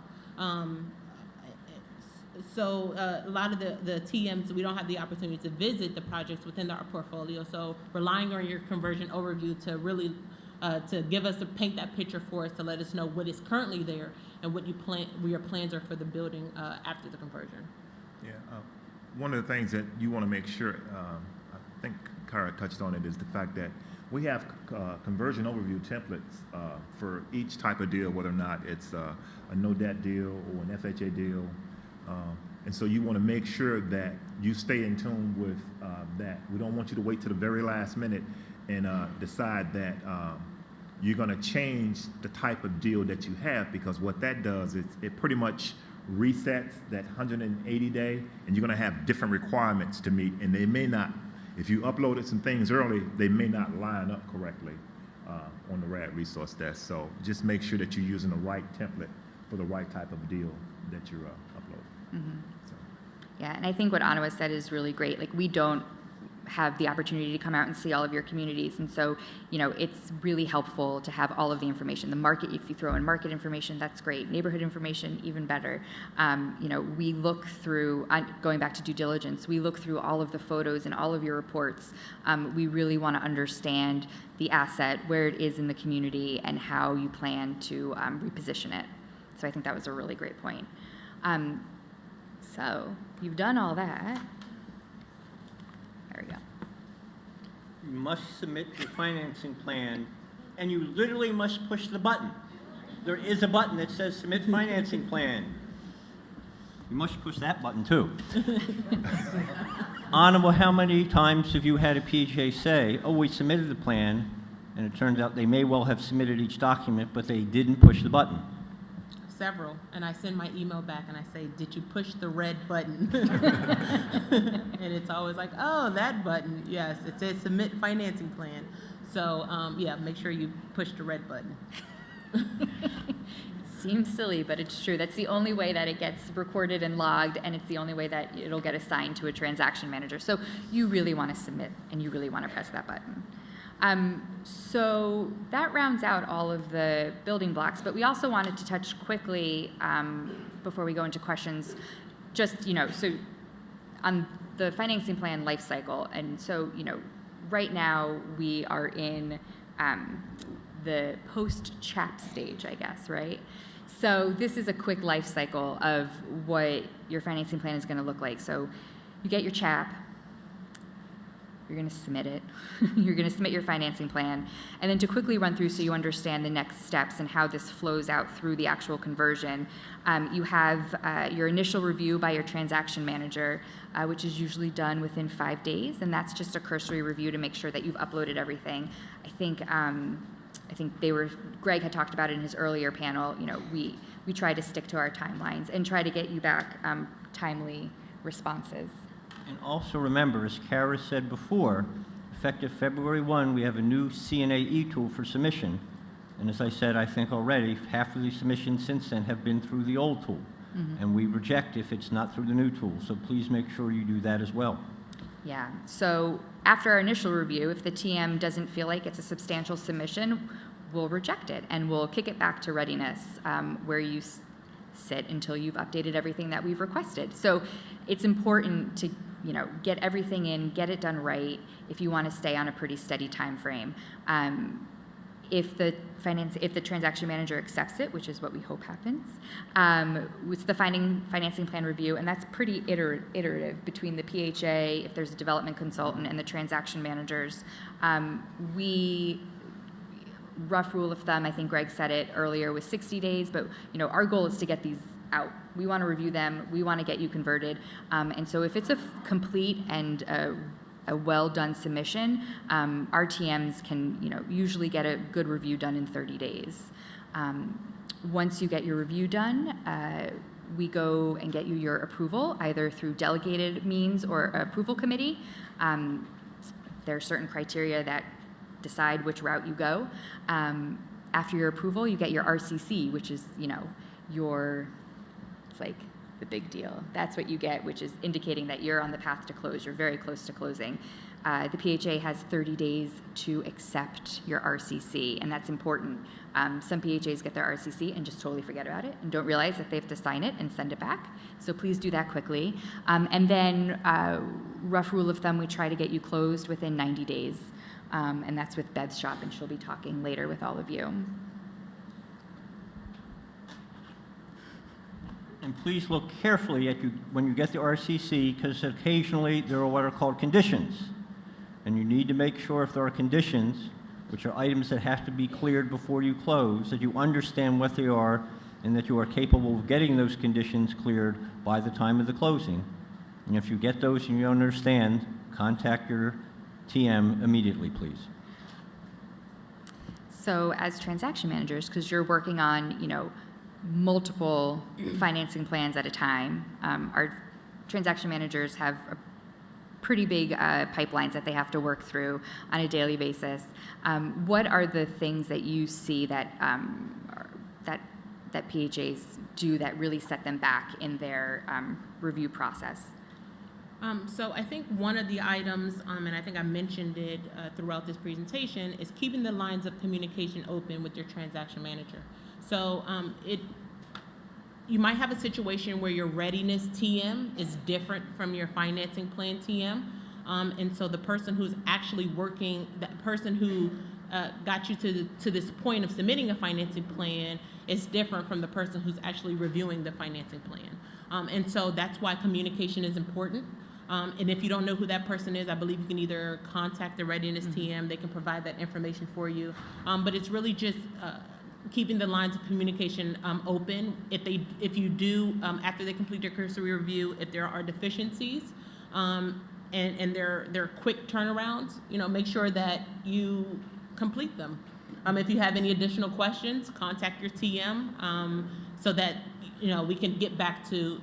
So a lot of the TMs, we don't have the opportunity to visit the projects within our portfolio, so relying on your conversion overview to really to paint that picture for us, to let us know what is currently there and what your plans are for the building after the conversion. Yeah, one of the things that you want to make sure, I think Kara touched on it, is the fact that we have conversion overview templates for each type of deal, whether or not it's a no debt deal or an FHA deal. And so you want to make sure that you stay in tune with that. We don't want you to wait to the very last minute and decide that you're going to change the type of deal that you have, because what that does is it pretty much resets that 180 day, and you're going to have different requirements to meet, and they may not, if you uploaded some things early, they may not line up correctly on the RAD resource desk. So just make sure that you're using the right template for the right type of deal that you're uploading. Mm-hmm. So. Yeah, and I think what Anawa said is really great. Like, we don't have the opportunity to come out and see all of your communities, and so, you know, it's really helpful to have all of the information. The market, if you throw in market information, that's great. Neighborhood information, even better. You know, we look through, going back to due diligence, we look through all of the photos and all of your reports. We really want to understand the asset, where it is in the community, and how you plan to reposition it. So I think that was a really great point. So you've done all that. There we go. You must submit your financing plan, and you literally must push the button. There is a button that says submit financing plan. You must push that button too. Anna, how many times have you had a PHA say, oh, we submitted the plan, and it turns out they may well have submitted each document, but they didn't push the button? Several, and I send my email back and I say, did you push the red button? And it's always like, oh, that button, yes, it says submit financing plan. So yeah, make sure you push the red button. Seems silly, but it's true. That's the only way that it gets recorded and logged, and it's the only way that it'll get assigned to a transaction manager. So you really want to submit, and you really want to press that button. So that rounds out all of the building blocks, but we also wanted to touch quickly before we go into questions, just, you know, so on the financing plan life cycle. And so, you know, right now we are in the post-CHAP stage, I guess, right? So this is a quick life cycle of what your financing plan is going to look like. So you get your CHAP. You're going to submit it. You're going to submit your financing plan. And then to quickly run through so you understand the next steps and how this flows out through the actual conversion, you have your initial review by your transaction manager, which is usually done within 5 days. And that's just a cursory review to make sure that you've uploaded everything. I think Greg had talked about it in his earlier panel. You know, we try to stick to our timelines and try to get you back timely responses. And also remember, as Kara said before, effective February 1, we have a new CNA e-tool for submission. And as I said, I think already, half of the submissions since then have been through the old tool. Mm-hmm. And we reject if it's not through the new tool. So please make sure you do that as well. Yeah, so after our initial review, if the TM doesn't feel like it's a substantial submission, we'll reject it and we'll kick it back to readiness, where you sit until you've updated everything that we've requested. So it's important to, you know, get everything in, get it done right if you want to stay on a pretty steady time frame. If the transaction manager accepts it, which is what we hope happens, it's the financing plan review, and that's pretty iterative between the PHA, if there's a development consultant, and the transaction managers. Rough rule of thumb, I think Greg said it earlier, was 60 days, but, you know, our goal is to get these out. We want to review them. We want to get you converted. And so if it's a complete and a well-done submission, our TMs can, usually get a good review done in 30 days. Once you get your review done, we go and get you your approval, either through delegated means or approval committee. There are certain criteria that decide which route you go. After your approval, you get your RCC, which is, it's like the big deal. That's what you get, which is indicating that you're on the path to close. You're very close to closing. The PHA has 30 days to accept your RCC, and that's important. Some PHAs get their RCC and just totally forget about it and don't realize that they have to sign it and send it back. So please do that quickly. And then, rough rule of thumb, we try to get you closed within 90 days. And that's with Bev's shop, and she'll be talking later with all of you. And please look carefully at when you get the RCC, because occasionally there are what are called conditions. And you need to make sure if there are conditions, which are items that have to be cleared before you close, that you understand what they are and that you are capable of getting those conditions cleared by the time of the closing. And if you get those and you don't understand, contact your TM immediately, please. So as transaction managers, because you're working on, multiple financing plans at a time, our transaction managers have a pretty big pipelines that they have to work through on a daily basis. What are the things that you see that that PHAs do that really set them back in their review process? So I think one of the items, and I think I mentioned it throughout this presentation, is keeping the lines of communication open with your transaction manager. So you might have a situation where your readiness TM is different from your financing plan TM. And so the person who's actually working, that person who got you to this point of submitting a financing plan is different from the person who's actually reviewing the financing plan. And so that's why communication is important. And if you don't know who that person is, I believe you can either contact the readiness TM. They can provide that information for you. But it's really just keeping the lines of communication open. If you do, after they complete their cursory review, if there are deficiencies, and they're quick turnarounds, make sure that you complete them. If you have any additional questions, contact your TM so that we can get back to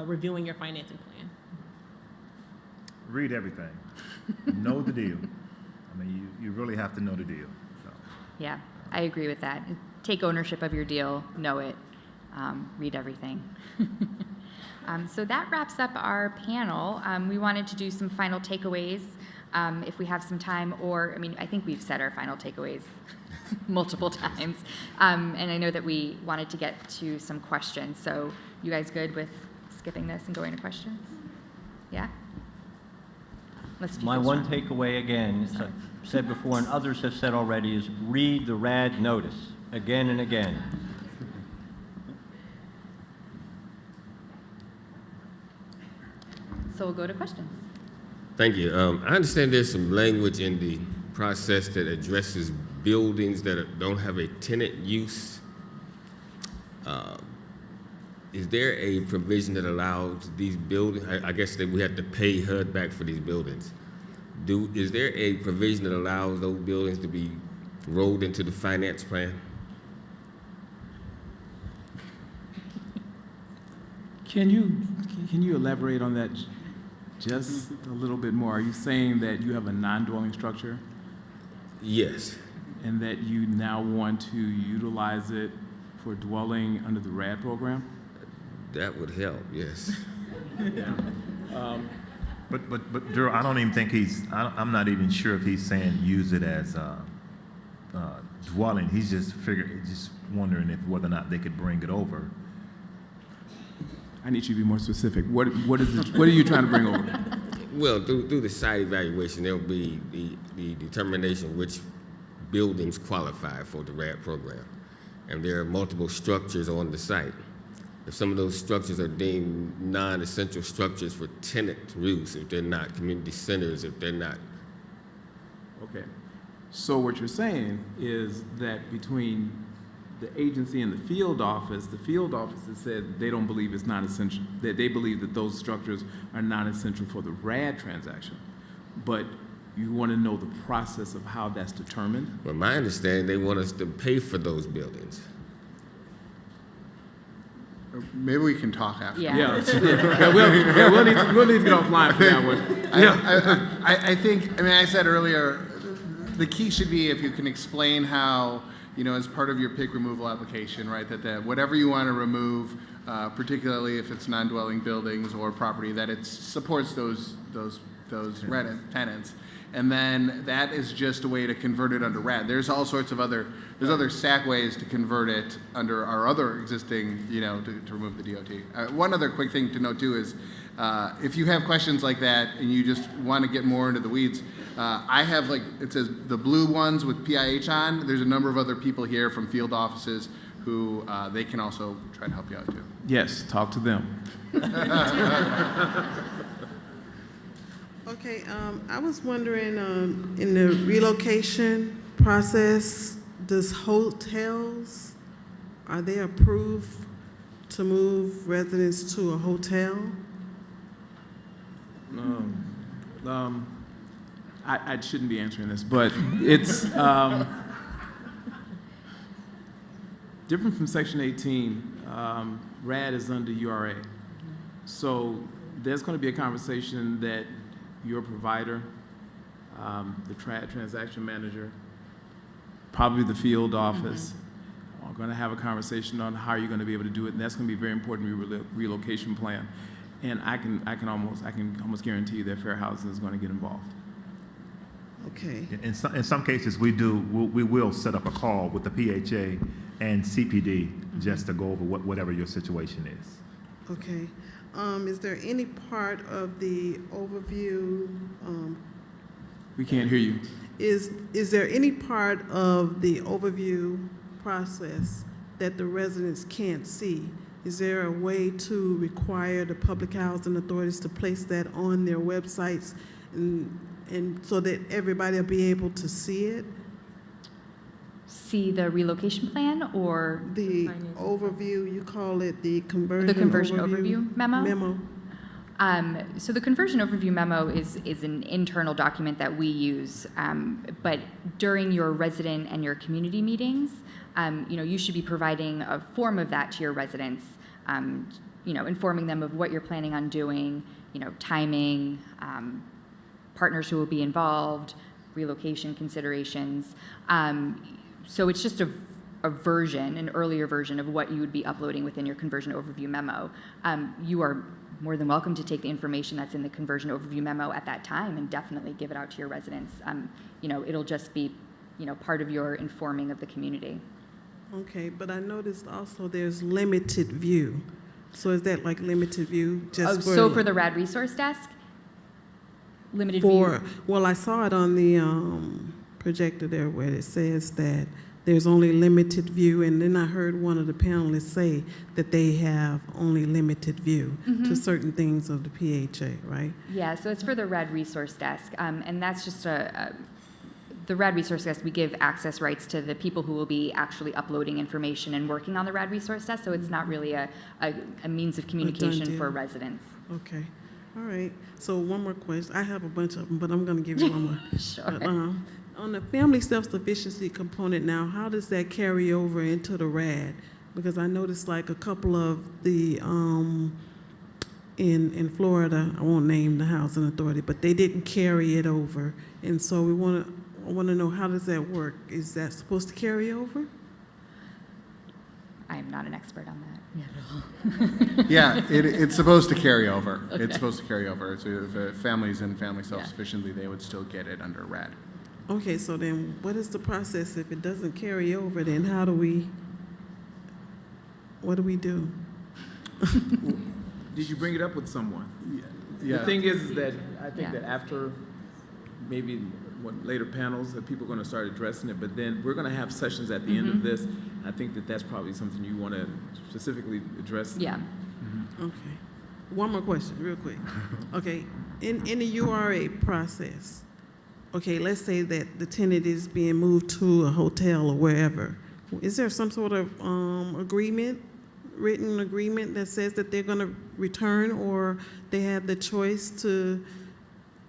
reviewing your financing plan. Read everything. Know the deal. You really have to know the deal. So. Yeah, I agree with that. Take ownership of your deal, know it, read everything. So that wraps up our panel. We wanted to do some final takeaways if we have some time, or, I think we've said our final takeaways multiple times. And I know that we wanted to get to some questions. So you guys good with skipping this and going to questions? Yeah? My one takeaway, again, as I've said before and others have said already, is read the RAD notice again and again. So we'll go to questions. Thank you. I understand there's some language in the process that addresses buildings that don't have a tenant use. Is there a provision that allows these buildings, I guess that we have to pay HUD back for these buildings. Is there a provision that allows those buildings to be rolled into the finance plan? Can you elaborate on that just a little bit more? Are you saying that you have a non-dwelling structure Yes. and that you now want to utilize it for dwelling under the RAD program? That would help, yes. But Drew, I don't even think I'm not even sure if he's saying use it as dwelling. He's just wondering if whether or not they could bring it over. I need you to be more specific. What are you trying to bring over? Well, through the site evaluation, there'll be the determination which buildings qualify for the RAD program. And there are multiple structures on the site. If some of those structures are deemed non-essential structures for tenant use, if they're not community centers, if they're not. Okay. So what you're saying is that between the agency and the field office has said they don't believe it's non-essential, that they believe that those structures are non-essential for the RAD transaction. but you want to know the process of how that's determined. From my understanding, they want us to pay for those buildings. Maybe we can talk after. Yeah. We'll need to get offline for that one. I think, I said earlier, the key should be if you can explain how, as part of your PIC removal application, right, that whatever you want to remove, particularly if it's non-dwelling buildings or property, that it supports those rent tenants. And then that is just a way to convert it under RAD. There's all sorts of other SAC ways to convert it under our other existing, to remove the DOT. One other quick thing to note too is, if you have questions like that and you just want to get more into the weeds, I have it says the blue ones with PIH on. There's a number of other people here from field offices who they can also try to help you out too. Yes, talk to them. Okay, I was wondering, in the relocation process, does hotels, are they approved to move residents to a hotel? I shouldn't be answering this, but it's different from Section 18. RAD is under URA. So there's going to be a conversation that your provider, the transaction manager, probably the field office, are going to have a conversation on how you're going to be able to do it, and that's going to be very important in your relocation plan. And I can almost guarantee you that Fair Housing is going to get involved. Okay. In some cases, we will set up a call with the PHA and CPD just to go over whatever your situation is. Okay. Is there any part of the overview, We can't hear you. is there any part of the overview process that the residents can't see? Is there a way to require the public housing authorities to place that on their websites and so that everybody will be able to see it? See the relocation plan or The overview, you call it the conversion the conversion overview memo? Memo. So the conversion overview memo is an internal document that we use, but during your resident and your community meetings, you should be providing a form of that to your residents, informing them of what you're planning on doing, timing, partners who will be involved, relocation considerations. So it's just a version, an earlier version of what you would be uploading within your conversion overview memo. You are more than welcome to take the information that's in the conversion overview memo at that time and definitely give it out to your residents. It'll just be, part of your informing of the community. Okay, but I noticed also there's limited view. So is that like limited view just So for the RAD resource desk, limited view. Well, I saw it on the projector there where it says that there's only limited view, and then I heard one of the panelists say that they have only limited view to certain things of the PHA, right? Yeah, so it's for the RAD resource desk, and that's just the RAD resource desk. We give access rights to the people who will be actually uploading information and working on the RAD resource desk, so it's not really a means of communication for residents. Okay, all right. So one more question. I have a bunch of them, but I'm going to give you one more. Sure. On the family self-sufficiency component now, how does that carry over into the RAD? Because I noticed like a couple of the, in Florida, I won't name the housing authority, but they didn't carry it over. And so I want to know, how does that work? Is that supposed to carry over? I am not an expert on that. Yeah, it's supposed to carry over. Okay. It's supposed to carry over. So if families and family self-sufficiency, they would still get it under RAD. Okay, so then what is the process if it doesn't carry over? Then what do we do? Did you bring it up with someone? Yeah. The thing is that I think that after maybe later panels that people are going to start addressing it, but then we're going to have sessions at the end of this. I think that's probably something you want to specifically address. Yeah. Okay. One more question, real quick. Okay, in the URA process, okay, let's say that the tenant is being moved to a hotel or wherever. Is there some sort of written agreement that says that they're going to return, or they have the choice to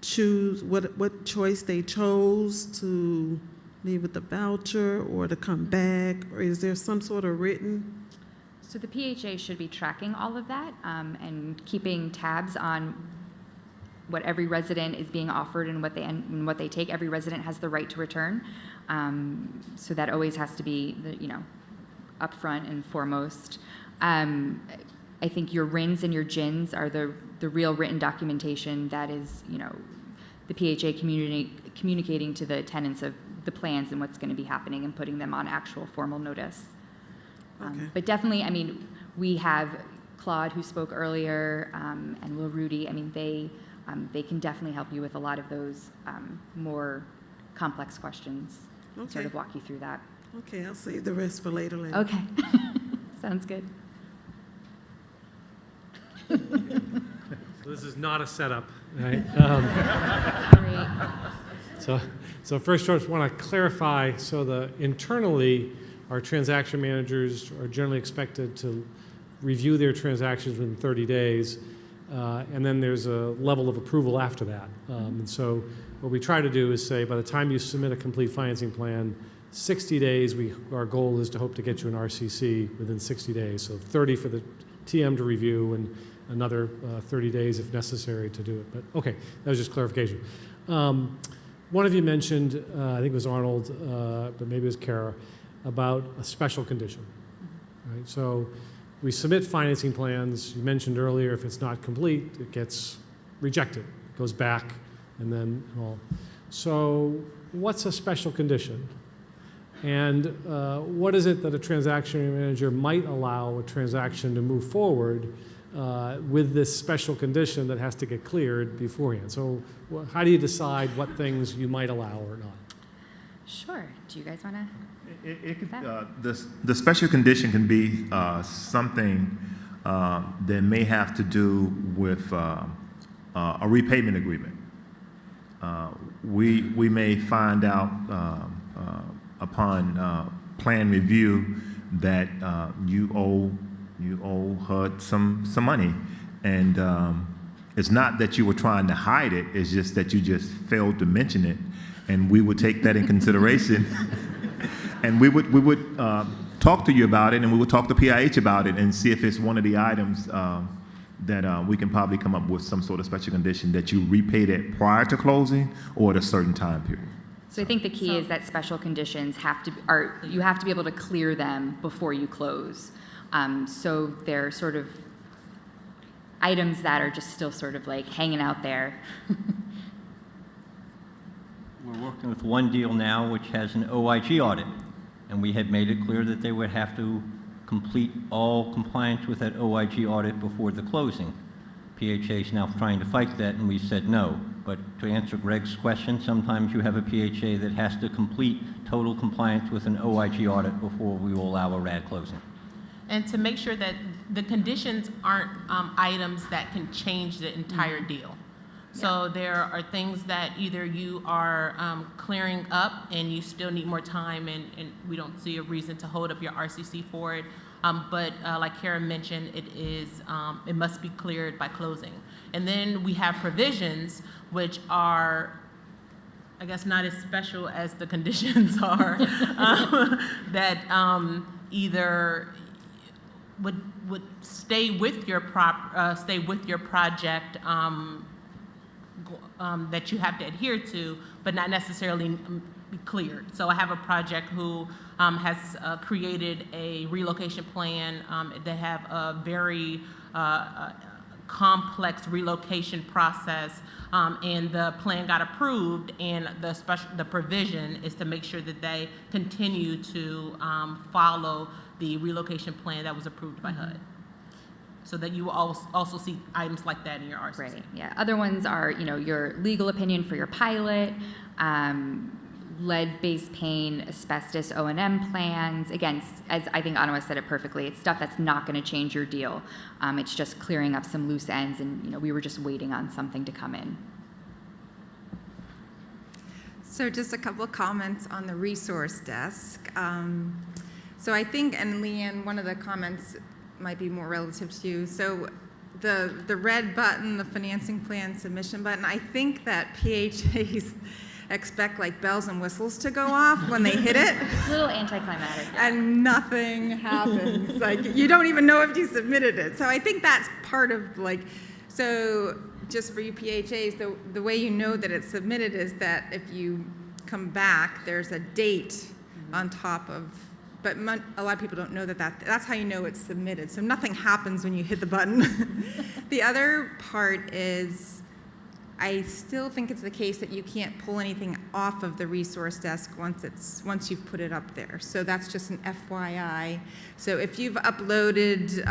choose, what choice they chose to leave with the voucher or to come back, or is there some sort of written? So the PHA should be tracking all of that and keeping tabs on what every resident is being offered and what they take. Every resident has the right to return, so that always has to be up front and foremost. I think your RINs and your GINs are the real written documentation that is the PHA communicating to the tenants of the plans and what's going to be happening and putting them on actual formal notice. Okay. But definitely, I mean, we have Claude who spoke earlier, and Will Rudy. I mean, they can definitely help you with a lot of those more complex questions. Okay. Sort of walk you through that. Okay, I'll save the rest for later. Okay, sounds good. So this is not a setup, right? Great. So first, I just want to clarify. So internally, our transaction managers are generally expected to review their transactions within 30 days, and then there's a level of approval after that. And so what we try to do is say, by the time you submit a complete financing plan, 60 days, our goal is to hope to get you an RCC within 60 days. So 30 for the TM to review and another 30 days if necessary to do it. But okay, that was just clarification. One of you mentioned, I think it was Arnold, but maybe it was Kara, about a special condition. Right? So we submit financing plans. You mentioned earlier, if it's not complete, it gets rejected. It goes back and then all. So what's a special condition? And what is it that a transaction manager might allow a transaction to move forward with this special condition that has to get cleared beforehand? So how do you decide what things you might allow or not? Sure. Do you guys want to? It could, the special condition can be something that may have to do with a repayment agreement. We may find out upon plan review that you owe HUD some money, and it's not that you were trying to hide it. It's just that you just failed to mention it, and we would take that in consideration. And we would talk to you about it, and we would talk to PIH about it and see if it's one of the items that we can probably come up with some sort of special condition that you repay that prior to closing or at a certain time period. So I think the key is that special conditions you have to be able to clear them before you close. So they're sort of items that are just still sort of like hanging out there. We're working with one deal now which has an OIG audit, and we had made it clear that they would have to complete all compliance with that OIG audit before the closing. PHA is now trying to fight that, and we said no. But to answer Greg's question, sometimes you have a PHA that has to complete total compliance with an OIG audit before we will allow a RAD closing. And to make sure that the conditions aren't items that can change the entire deal. So there are things that either you are clearing up and you still need more time, and we don't see a reason to hold up your RCC for it. But like Kara mentioned, it must be cleared by closing. And then we have provisions which are, I guess, not as special as the conditions are, that either would stay with your project that you have to adhere to, but not necessarily be cleared. So I have a project who has created a relocation plan. They have a very complex relocation process, and the plan got approved, and the provision is to make sure that they continue to follow the relocation plan that was approved by HUD. So that you will also see items like that in your RCC. Right, yeah. Other ones are, your legal opinion for your pilot, lead-based paint, asbestos O&M plans. Again, as I think Anna said it perfectly, it's stuff that's not going to change your deal. It's just clearing up some loose ends, and we were just waiting on something to come in. So just a couple of comments on the resource desk. So I think, and Leanne, one of the comments might be more relative to you. So the red button, the financing plan submission button, I think that PHAs expect like bells and whistles to go off when they hit it, It's a little anticlimactic. and nothing happens. Like, you don't even know if you submitted it. So I think that's part of like, so just for you PHAs, the way you know that it's submitted is that if you come back, there's a date on top of, but a lot of people don't know that's how you know it's submitted. So nothing happens when you hit the button. The other part is, I still think it's the case that you can't pull anything off of the resource desk once you've put it up there. So that's just an FYI. So if you've uploaded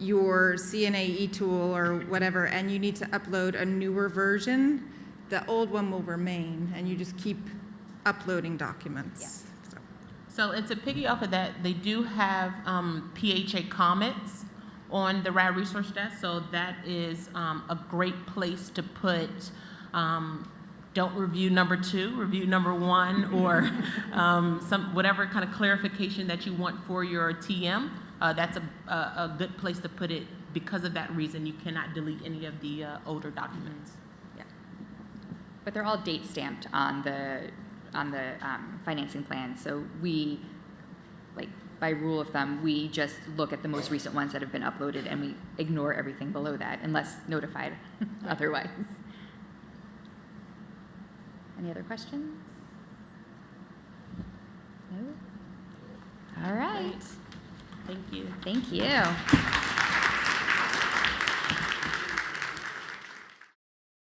your CNA e-tool or whatever, and you need to upload a newer version, the old one will remain, and you just keep uploading documents. Yeah. So, and to piggy off of that, they do have PHA comments on the RAD resource desk, so that is a great place to put don't review number 2, review number 1, or whatever kind of clarification that you want for your TM. That's a good place to put it. Because of that reason, you cannot delete any of the older documents. Yeah. But they're all date stamped on the financing plan. So we, like by rule of thumb, we just look at the most recent ones that have been uploaded, and we ignore everything below that unless notified otherwise. Any other questions? No? All right. Thank you. Thank you.